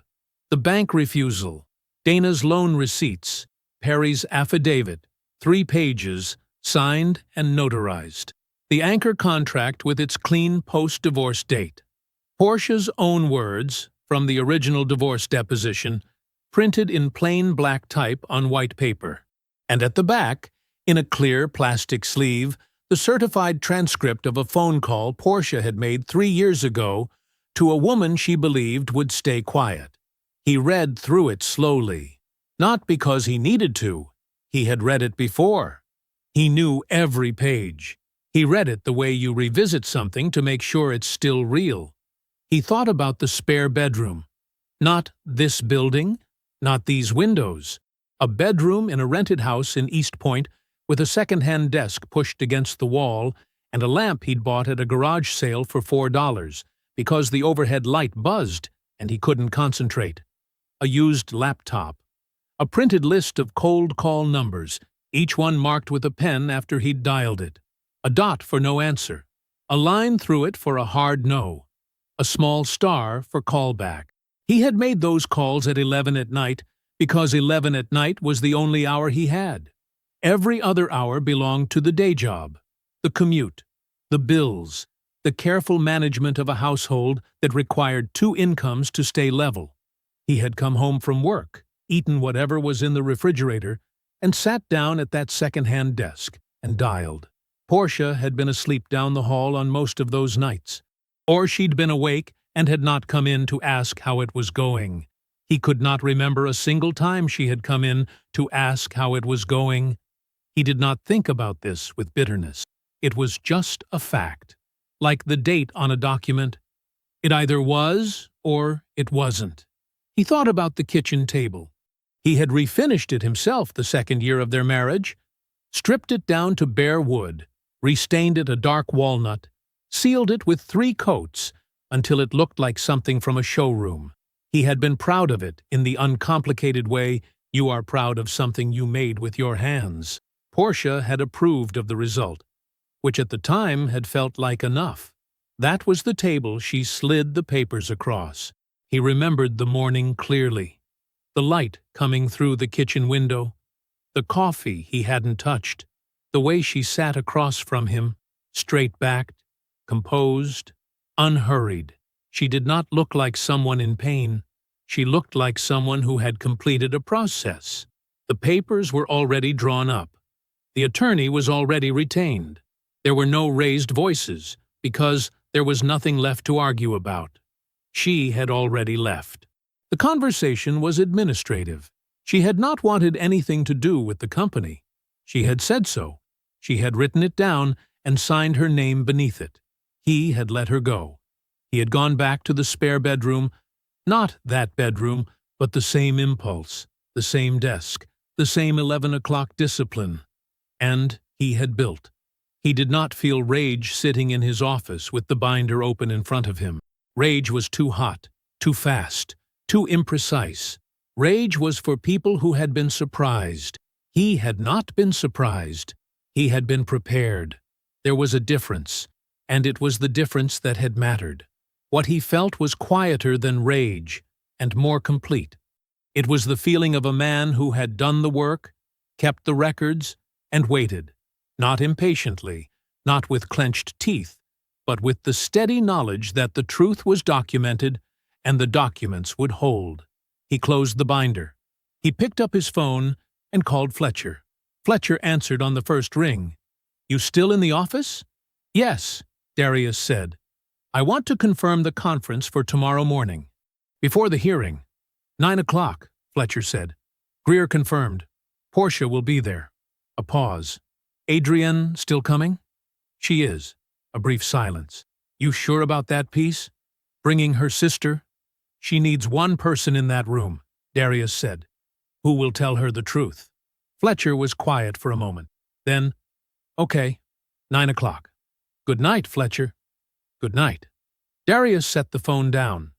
The bank refusal, Dana's loan receipts, Perry's affidavit, 3 pages, signed and notarized. The anchor contract with its clean post-divorce date. Portia's own words, from the original divorce deposition, printed in plain black type on white paper. And at the back, in a clear plastic sleeve, the certified transcript of a phone call Portia had made 3 years ago to a woman she believed would stay quiet. He read through it slowly. Not because he needed to. He had read it before. He knew every page. He read it the way you revisit something to make sure it's still real. He thought about the spare bedroom. Not this building, not these windows. A bedroom in a rented house in East Point with a second-hand desk pushed against the wall and a lamp he'd bought at a garage sale for $4 because the overhead light buzzed and he couldn't concentrate. A used laptop. A printed list of cold call numbers, each one marked with a pen after he'd dialed it. A dot for no answer. A line through it for a hard no. A small star for callback. He had made those calls at 11 at night because 11 at night was the only hour he had. Every other hour belonged to the day job, the commute, the bills, the careful management of a household that required 2 incomes to stay level. He had come home from work, eaten whatever was in the refrigerator, and sat down at that second-hand desk and dialed. Portia had been asleep down the hall on most of those nights. Or she'd been awake and had not come in to ask how it was going. He could not remember a single time she had come in to ask how it was going. He did not think about this with bitterness. It was just a fact. Like the date on a document. It either was or it wasn't. He thought about the kitchen table. He had refinished it himself the 2nd year of their marriage, stripped it down to bare wood, restained it a dark walnut, sealed it with 3 coats until it looked like something from a showroom. He had been proud of it in the uncomplicated way you are proud of something you made with your hands. Portia had approved of the result, which at the time had felt like enough. That was the table she slid the papers across. He remembered the morning clearly. The light coming through the kitchen window, the coffee he hadn't touched, the way she sat across from him, straight-backed, composed, unhurried. She did not look like someone in pain. She looked like someone who had completed a process. The papers were already drawn up. The attorney was already retained. There were no raised voices, because there was nothing left to argue about. She had already left. The conversation was administrative. She had not wanted anything to do with the company. She had said so. She had written it down and signed her name beneath it. He had let her go. He had gone back to the spare bedroom, not that bedroom, but the same impulse, the same desk, the same 11 o'clock discipline. And he had built. He did not feel rage sitting in his office with the binder open in front of him. Rage was too hot, too fast, too imprecise. Rage was for people who had been surprised. He had not been surprised. He had been prepared. There was a difference, and it was the difference that had mattered. What he felt was quieter than rage, and more complete. It was the feeling of a man who had done the work, kept the records, and waited, not impatiently, not with clenched teeth, but with the steady knowledge that the truth was documented and the documents would hold. He closed the binder. He picked up his phone and called Fletcher. Fletcher answered on the first ring. "You still in the office?" "Yes," Darius said. "I want to confirm the conference for tomorrow morning. Before the hearing." 9 o'clock, Fletcher said. Greer confirmed. "Portia will be there." A pause. "Adrienne still coming?" "She is." A brief silence. "You sure about that piece? Bringing her sister?" "She needs one person in that room," Darius said. "Who will tell her the truth?" Fletcher was quiet for a moment. Then, "Okay, 9 o'clock. Good night, Fletcher." "Good night." Darius set the phone down.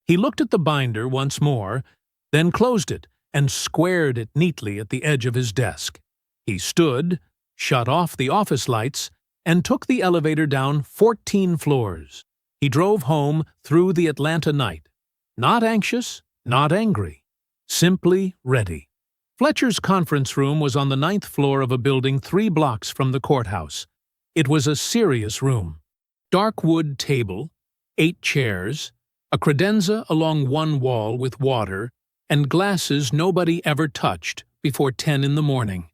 He looked at the binder once more, then closed it and squared it neatly at the edge of his desk. He stood, shut off the office lights, and took the elevator down 14 floors. He drove home through the Atlanta night. Not anxious, not angry. Simply ready. Fletcher's conference room was on the 9th floor of a building 3 blocks from the courthouse. It was a serious room. Dark wood table, 8 chairs, a credenza along one wall with water, and glasses nobody ever touched before 10 in the morning.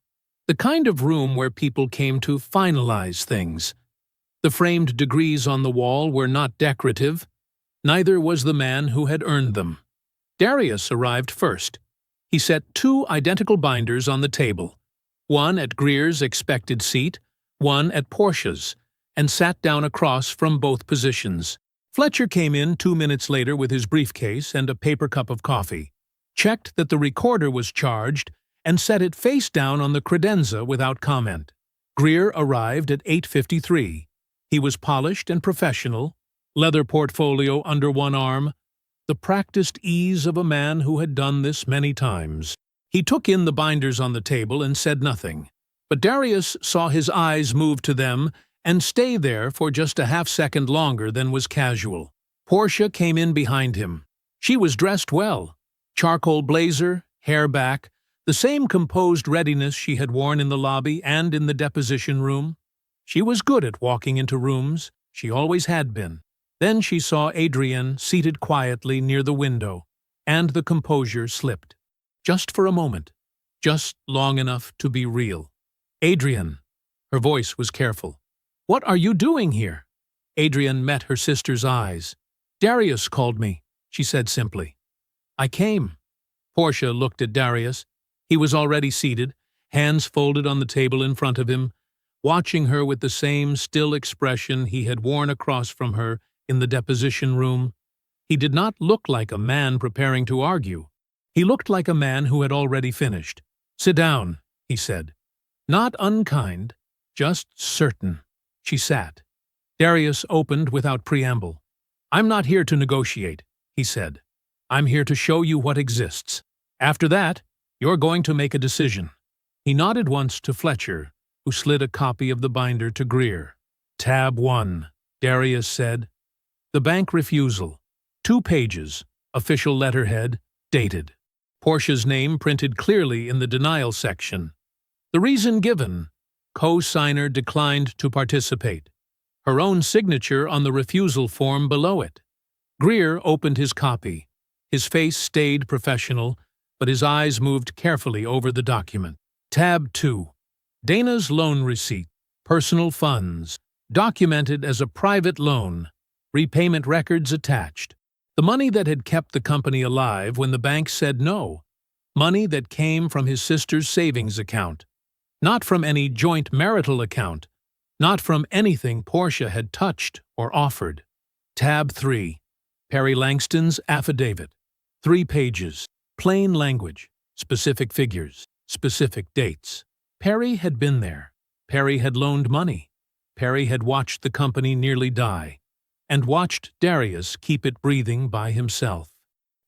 The kind of room where people came to finalize things. The framed degrees on the wall were not decorative, neither was the man who had earned them. Darius arrived first. He set 2 identical binders on the table, one at Greer's expected seat, one at Portia's, and sat down across from both positions. Fletcher came in 2 minutes later with his briefcase and a paper cup of coffee, checked that the recorder was charged, and set it face down on the credenza without comment. Greer arrived at 8:53. He was polished and professional, leather portfolio under one arm, the practiced ease of a man who had done this many times. He took in the binders on the table and said nothing, but Darius saw his eyes move to them and stay there for just a half-second longer than was casual. Portia came in behind him. She was dressed well. Charcoal blazer, hair back, the same composed readiness she had worn in the lobby and in the deposition room. She was good at walking into rooms. She always had been. Then she saw Adrian seated quietly near the window, and the composure slipped. Just for a moment. Just long enough to be real. "Adrian." Her voice was careful. "What are you doing here?" Adrian met her sister's eyes. "Darius called me," she said simply. "I came." Portia looked at Darius. He was already seated, hands folded on the table in front of him, watching her with the same still expression he had worn across from her in the deposition room. He did not look like a man preparing to argue. He looked like a man who had already finished. "Sit down," he said. Not unkind, just certain. She sat. Darius opened without preamble. "I'm not here to negotiate," he said. "I'm here to show you what exists. After that, you're going to make a decision." He nodded once to Fletcher, who slid a copy of the binder to Greer. "Tab 1, Darius said. The bank refusal. 2 pages, official letterhead, dated. Portia's name printed clearly in the denial section. The reason given: co-signer declined to participate. Her own signature on the refusal form below it. Greer opened his copy. His face stayed professional, but his eyes moved carefully over the document. Tab 2. Dana's loan receipt. Personal funds. Documented as a private loan. Repayment records attached. The money that had kept the company alive when the bank said no. Money that came from his sister's savings account. Not from any joint marital account. Not from anything Portia had touched or offered. Tab 3. Perry Langston's affidavit. 3 pages. Plain language. Specific figures. Specific dates. Perry had been there. Perry had loaned money. Perry had watched the company nearly die, and watched Darius keep it breathing by himself.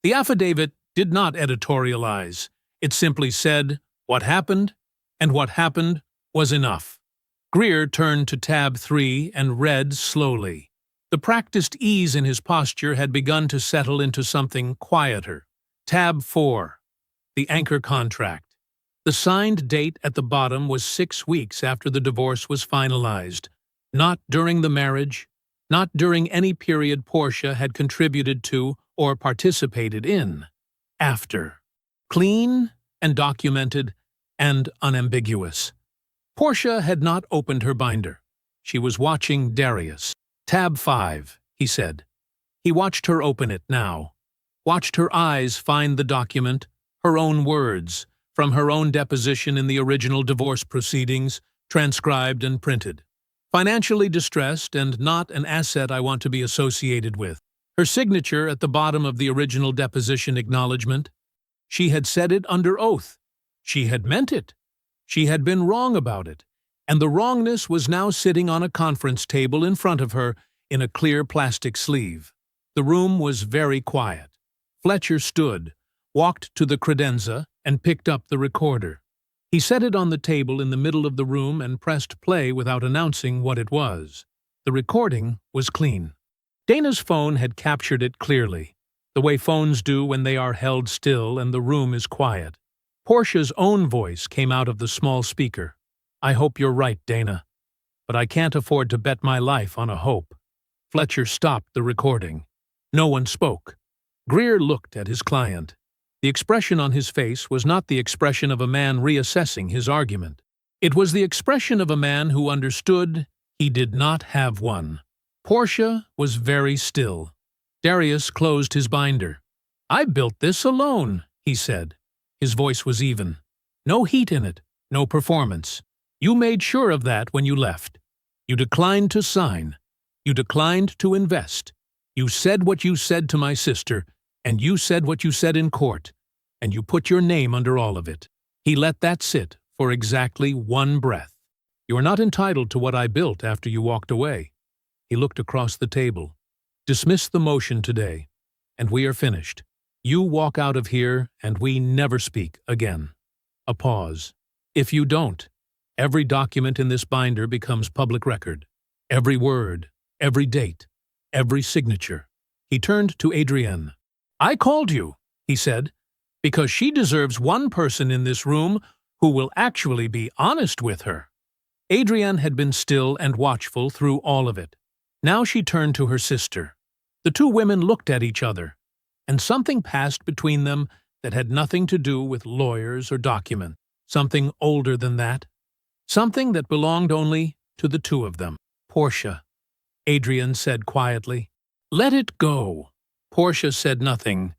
The affidavit did not editorialize. It simply said what happened, and what happened was enough. Greer turned to tab 3 and read slowly. The practiced ease in his posture had begun to settle into something quieter. Tab 4. The anchor contract. The signed date at the bottom was 6 weeks after the divorce was finalized. Not during the marriage, not during any period Portia had contributed to or participated in. After. Clean and documented and unambiguous. Portia had not opened her binder. She was watching Darius. Tab 5, he said. He watched her open it now. Watched her eyes find the document, her own words, from her own deposition in the original divorce proceedings, transcribed and printed. Financially distressed and not an asset I want to be associated with. Her signature at the bottom of the original deposition acknowledgement. She had said it under oath. She had meant it. She had been wrong about it, and the wrongness was now sitting on a conference table in front of her in a clear plastic sleeve. The room was very quiet. Fletcher stood, walked to the credenza, and picked up the recorder. He set it on the table in the middle of the room and pressed play without announcing what it was. The recording was clean. Dana's phone had captured it clearly, the way phones do when they are held still and the room is quiet. Portia's own voice came out of the small speaker. "I hope you're right, Dana." but I can't afford to bet my life on a hope." Fletcher stopped the recording. No one spoke. Greer looked at his client. The expression on his face was not the expression of a man reassessing his argument. It was the expression of a man who understood he did not have one. Portia was very still. Darius closed his binder. "I built this alone," he said. His voice was even. "No heat in it, no performance. You made sure of that when you left. You declined to sign. You declined to invest. You said what you said to my sister, and you said what you said in court, and you put your name under all of it." He let that sit for exactly one breath. "You are not entitled to what I built after you walked away." He looked across the table. "Dismiss the motion today, and we are finished. You walk out of here, and we never speak again." A pause. "If you don't, every document in this binder becomes public record. Every word, every date, every signature." He turned to Adrienne. "I called you," he said, "because she deserves one person in this room who will actually be honest with her." Adrienne had been still and watchful through all of it. Now she turned to her sister. The two women looked at each other, and something passed between them that had nothing to do with lawyers or documents, something older than that, something that belonged only to the two of them. "Portia," Adrienne said quietly. "Let it go." Portia said nothing,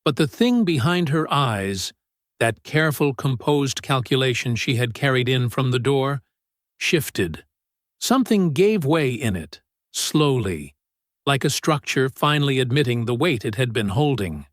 but the thing behind her eyes, that careful, composed calculation she had carried in from the door, shifted. Something gave way in it, slowly, like a structure finally admitting the weight it had been holding.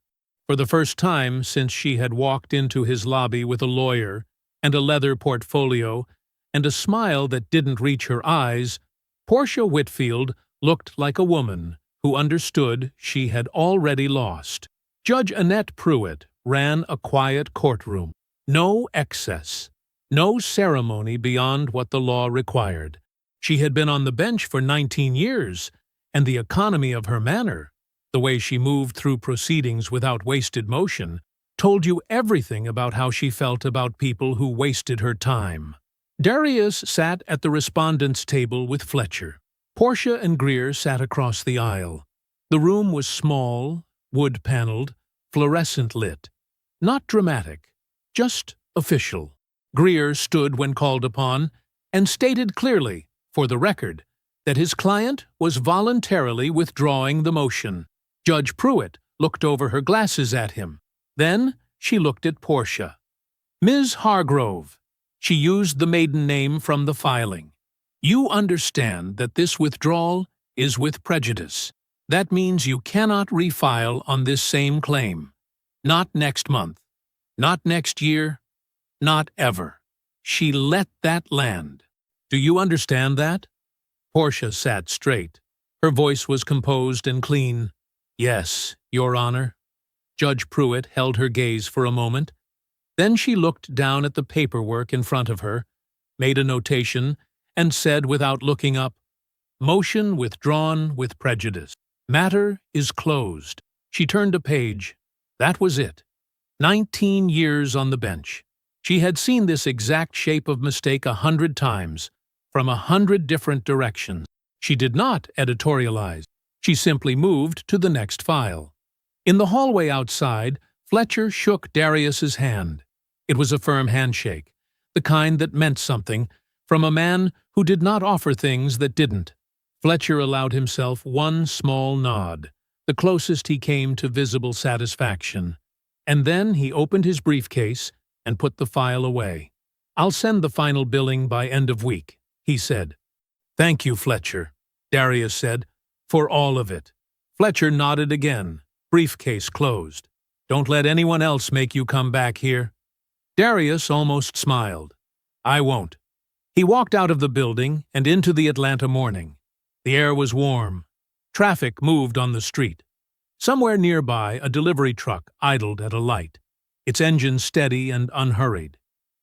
For the first time since she had walked into his lobby with a lawyer and a leather portfolio and a smile that didn't reach her eyes, Portia Whitfield looked like a woman who understood she had already lost. Judge Annette Pruitt ran a quiet courtroom. No excess, no ceremony beyond what the law required. She had been on the bench for 19 years, and the economy of her manner, the way she moved through proceedings without wasted motion, told you everything about how she felt about people who wasted her time. Darius sat at the respondents' table with Fletcher. Portia and Greer sat across the aisle. The room was small, wood-paneled, fluorescent-lit. Not dramatic, just official. Greer stood when called upon and stated clearly, for the record, that his client was voluntarily withdrawing the motion. Judge Pruitt looked over her glasses at him. Then she looked at Portia. "Ms. Hargrove," she used the maiden name from the filing, "you understand that this withdrawal is with prejudice. That means you cannot refile on this same claim. Not next month. Not next year. Not ever." She let that land. "Do you understand that?" Portia sat straight. Her voice was composed and clean. "Yes, Your Honor." Judge Pruitt held her gaze for a moment. Then she looked down at the paperwork in front of her, made a notation, and said without looking up, "Motion withdrawn with prejudice. Matter is closed." She turned a page. That was it. 19 years on the bench. She had seen this exact shape of mistake 100 times, from 100 different directions. She did not editorialize. She simply moved to the next file. In the hallway outside, Fletcher shook Darius's hand. It was a firm handshake, the kind that meant something, from a man who did not offer things that didn't. Fletcher allowed himself one small nod, the closest he came to visible satisfaction. And then he opened his briefcase and put the file away. "I'll send the final billing by end of week," he said. "Thank you, Fletcher," Darius said, "for all of it." Fletcher nodded again, briefcase closed. "Don't let anyone else make you come back here." Darius almost smiled. "I won't." He walked out of the building and into the Atlanta morning. The air was warm. Traffic moved on the street. Somewhere nearby, a delivery truck idled at a light, its engine steady and unhurried.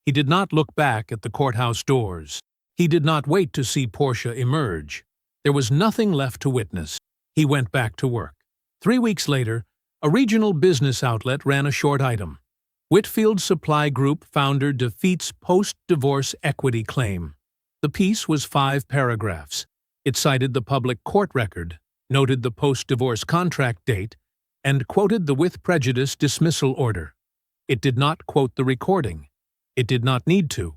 He did not look back at the courthouse doors. He did not wait to see Portia emerge. There was nothing left to witness. He went back to work. 3 weeks later, a regional business outlet ran a short item. Whitfield Supply Group founder defeats post-divorce equity claim. The piece was 5 paragraphs. It cited the public court record, noted the post-divorce contract date, and quoted the with prejudice dismissal order. It did not quote the recording. It did not need to.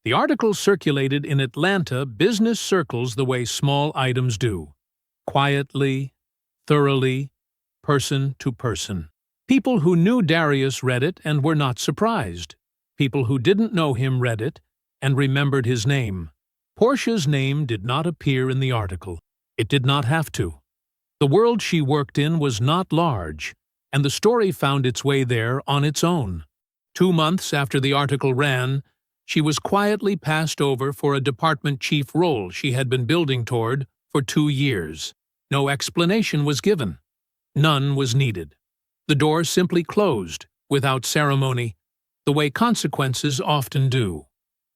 The article circulated in Atlanta business circles the way small items do. Quietly, thoroughly, person to person. People who knew Darius read it and were not surprised. People who didn't know him read it and remembered his name. Portia's name did not appear in the article. It did not have to. The world she worked in was not large, and the story found its way there on its own. 2 months after the article ran, she was quietly passed over for a department chief role she had been building toward for 2 years. No explanation was given. None was needed. The door simply closed, without ceremony, the way consequences often do.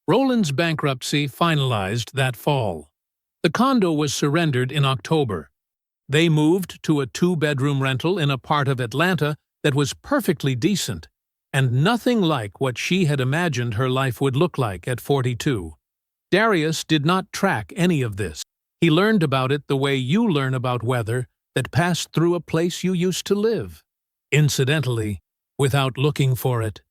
Roland's bankruptcy finalized that fall. The condo was surrendered in October. They moved to a 2-bedroom rental in a part of Atlanta that was perfectly decent, and nothing like what she had imagined her life would look like at 42. Darius did not track any of this. He learned about it the way you learn about weather that passed through a place you used to live. Incidentally, without looking for it.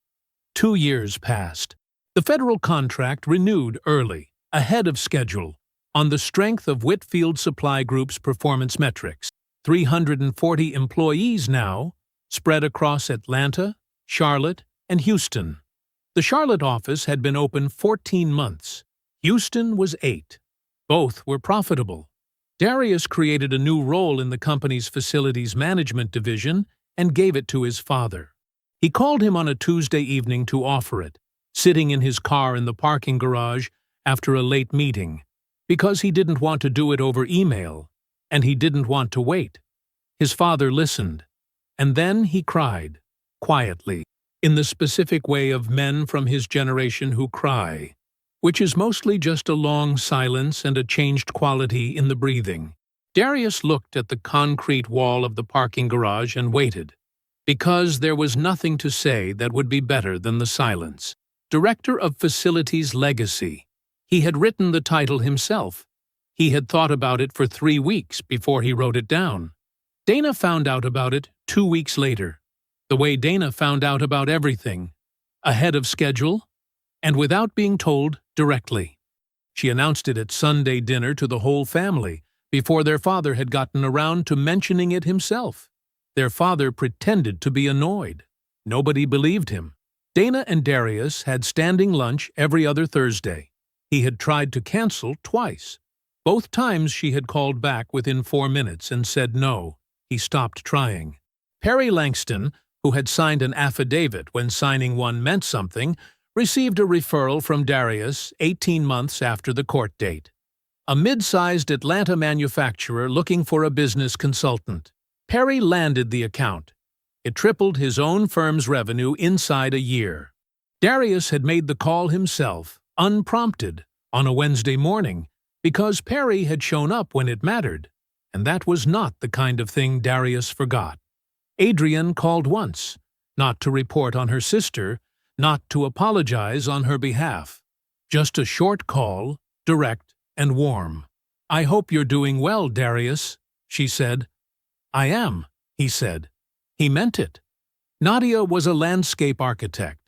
2 years passed. The federal contract renewed early, ahead of schedule, on the strength of Whitfield Supply Group's performance metrics. 340 employees now, spread across Atlanta, Charlotte, and Houston. The Charlotte office had been open 14 months. Houston was 8. Both were profitable. Darius created a new role in the company's facilities management division and gave it to his father. He called him on a Tuesday evening to offer it, sitting in his car in the parking garage after a late meeting, because he didn't want to do it over email, and he didn't want to wait. His father listened, and then he cried, quietly, in the specific way of men from his generation who cry, which is mostly just a long silence and a changed quality in the breathing. Darius looked at the concrete wall of the parking garage and waited, because there was nothing to say that would be better than the silence. Director of Facilities Legacy. He had written the title himself. He had thought about it for 3 weeks before he wrote it down. Dana found out about it 2 weeks later, the way Dana found out about everything, ahead of schedule, and without being told directly. She announced it at Sunday dinner to the whole family, before their father had gotten around to mentioning it himself. Their father pretended to be annoyed. Nobody believed him. Dana and Darius had standing lunch every other Thursday. He had tried to cancel twice. Both times she had called back within 4 minutes and said no. He stopped trying. Perry Langston, who had signed an affidavit when signing one meant something, received a referral from Darius 18 months after the court date. A mid-sized Atlanta manufacturer looking for a business consultant. Perry landed the account. It tripled his own firm's revenue inside a year. Darius had made the call himself, unprompted, on a Wednesday morning, because Perry had shown up when it mattered, and that was not the kind of thing Darius forgot. Adrian called once, not to report on her sister, not to apologize on her behalf. Just a short call, direct and warm. "I hope you're doing well, Darius," she said. "I am," he said. He meant it. Nadia was a landscape architect.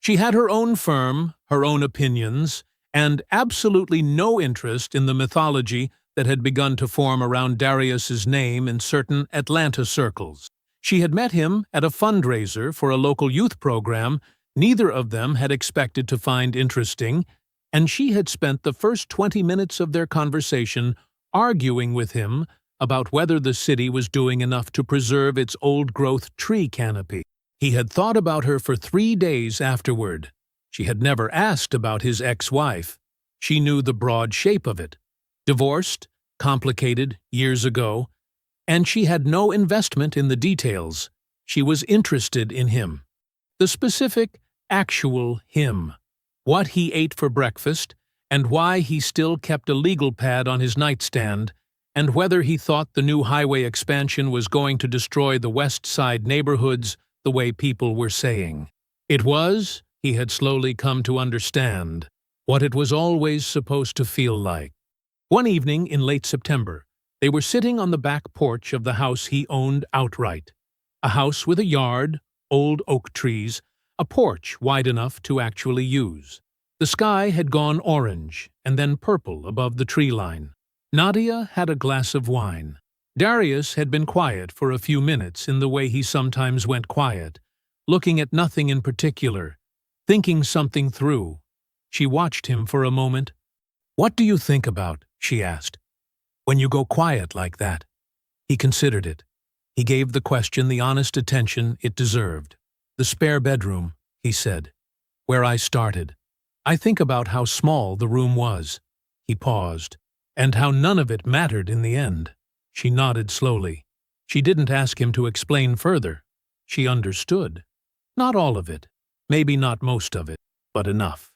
She had her own firm, her own opinions, and absolutely no interest in the mythology that had begun to form around Darius's name in certain Atlanta circles. She had met him at a fundraiser for a local youth program neither of them had expected to find interesting, and she had spent the first 20 minutes of their conversation arguing with him about whether the city was doing enough to preserve its old-growth tree canopy. He had thought about her for 3 days afterward. She had never asked about his ex-wife. She knew the broad shape of it. Divorced, complicated, years ago, and she had no investment in the details. She was interested in him. The specific, actual him. What he ate for breakfast, and why he still kept a legal pad on his nightstand, and whether he thought the new highway expansion was going to destroy the West Side neighborhoods the way people were saying. It was, he had slowly come to understand, what it was always supposed to feel like. One evening in late September, they were sitting on the back porch of the house he owned outright. A house with a yard, old oak trees, a porch wide enough to actually use. The sky had gone orange and then purple above the tree line. Nadia had a glass of wine. Darius had been quiet for a few minutes in the way he sometimes went quiet, looking at nothing in particular, thinking something through. She watched him for a moment. "What do you think about," she asked, "when you go quiet like that?" He considered it. He gave the question the honest attention it deserved. "The spare bedroom," he said, "where I started. I think about how small the room was." He paused. "And how none of it mattered in the end." She nodded slowly. She didn't ask him to explain further. She understood. Not all of it, maybe not most of it, but enough.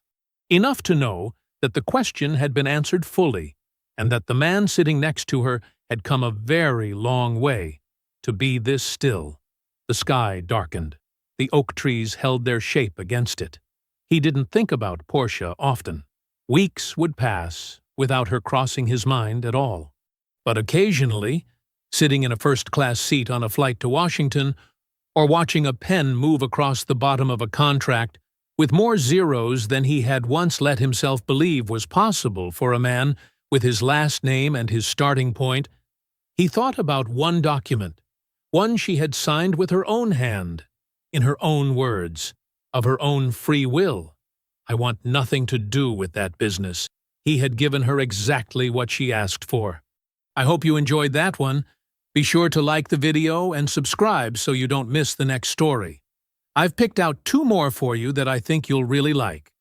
Enough to know that the question had been answered fully, and that the man sitting next to her had come a very long way to be this still. The sky darkened. The oak trees held their shape against it. He didn't think about Portia often. Weeks would pass without her crossing his mind at all. But occasionally, sitting in a first-class seat on a flight to Washington, or watching a pen move across the bottom of a contract with more zeros than he had once let himself believe was possible for a man with his last name and his starting point, he thought about one document, one she had signed with her own hand, in her own words, of her own free will. "I want nothing to do with that business." He had given her exactly what she asked for. I hope you enjoyed that one. Be sure to like the video and subscribe so you don't miss the next story. I've picked out 2 more for you that I think you'll really like.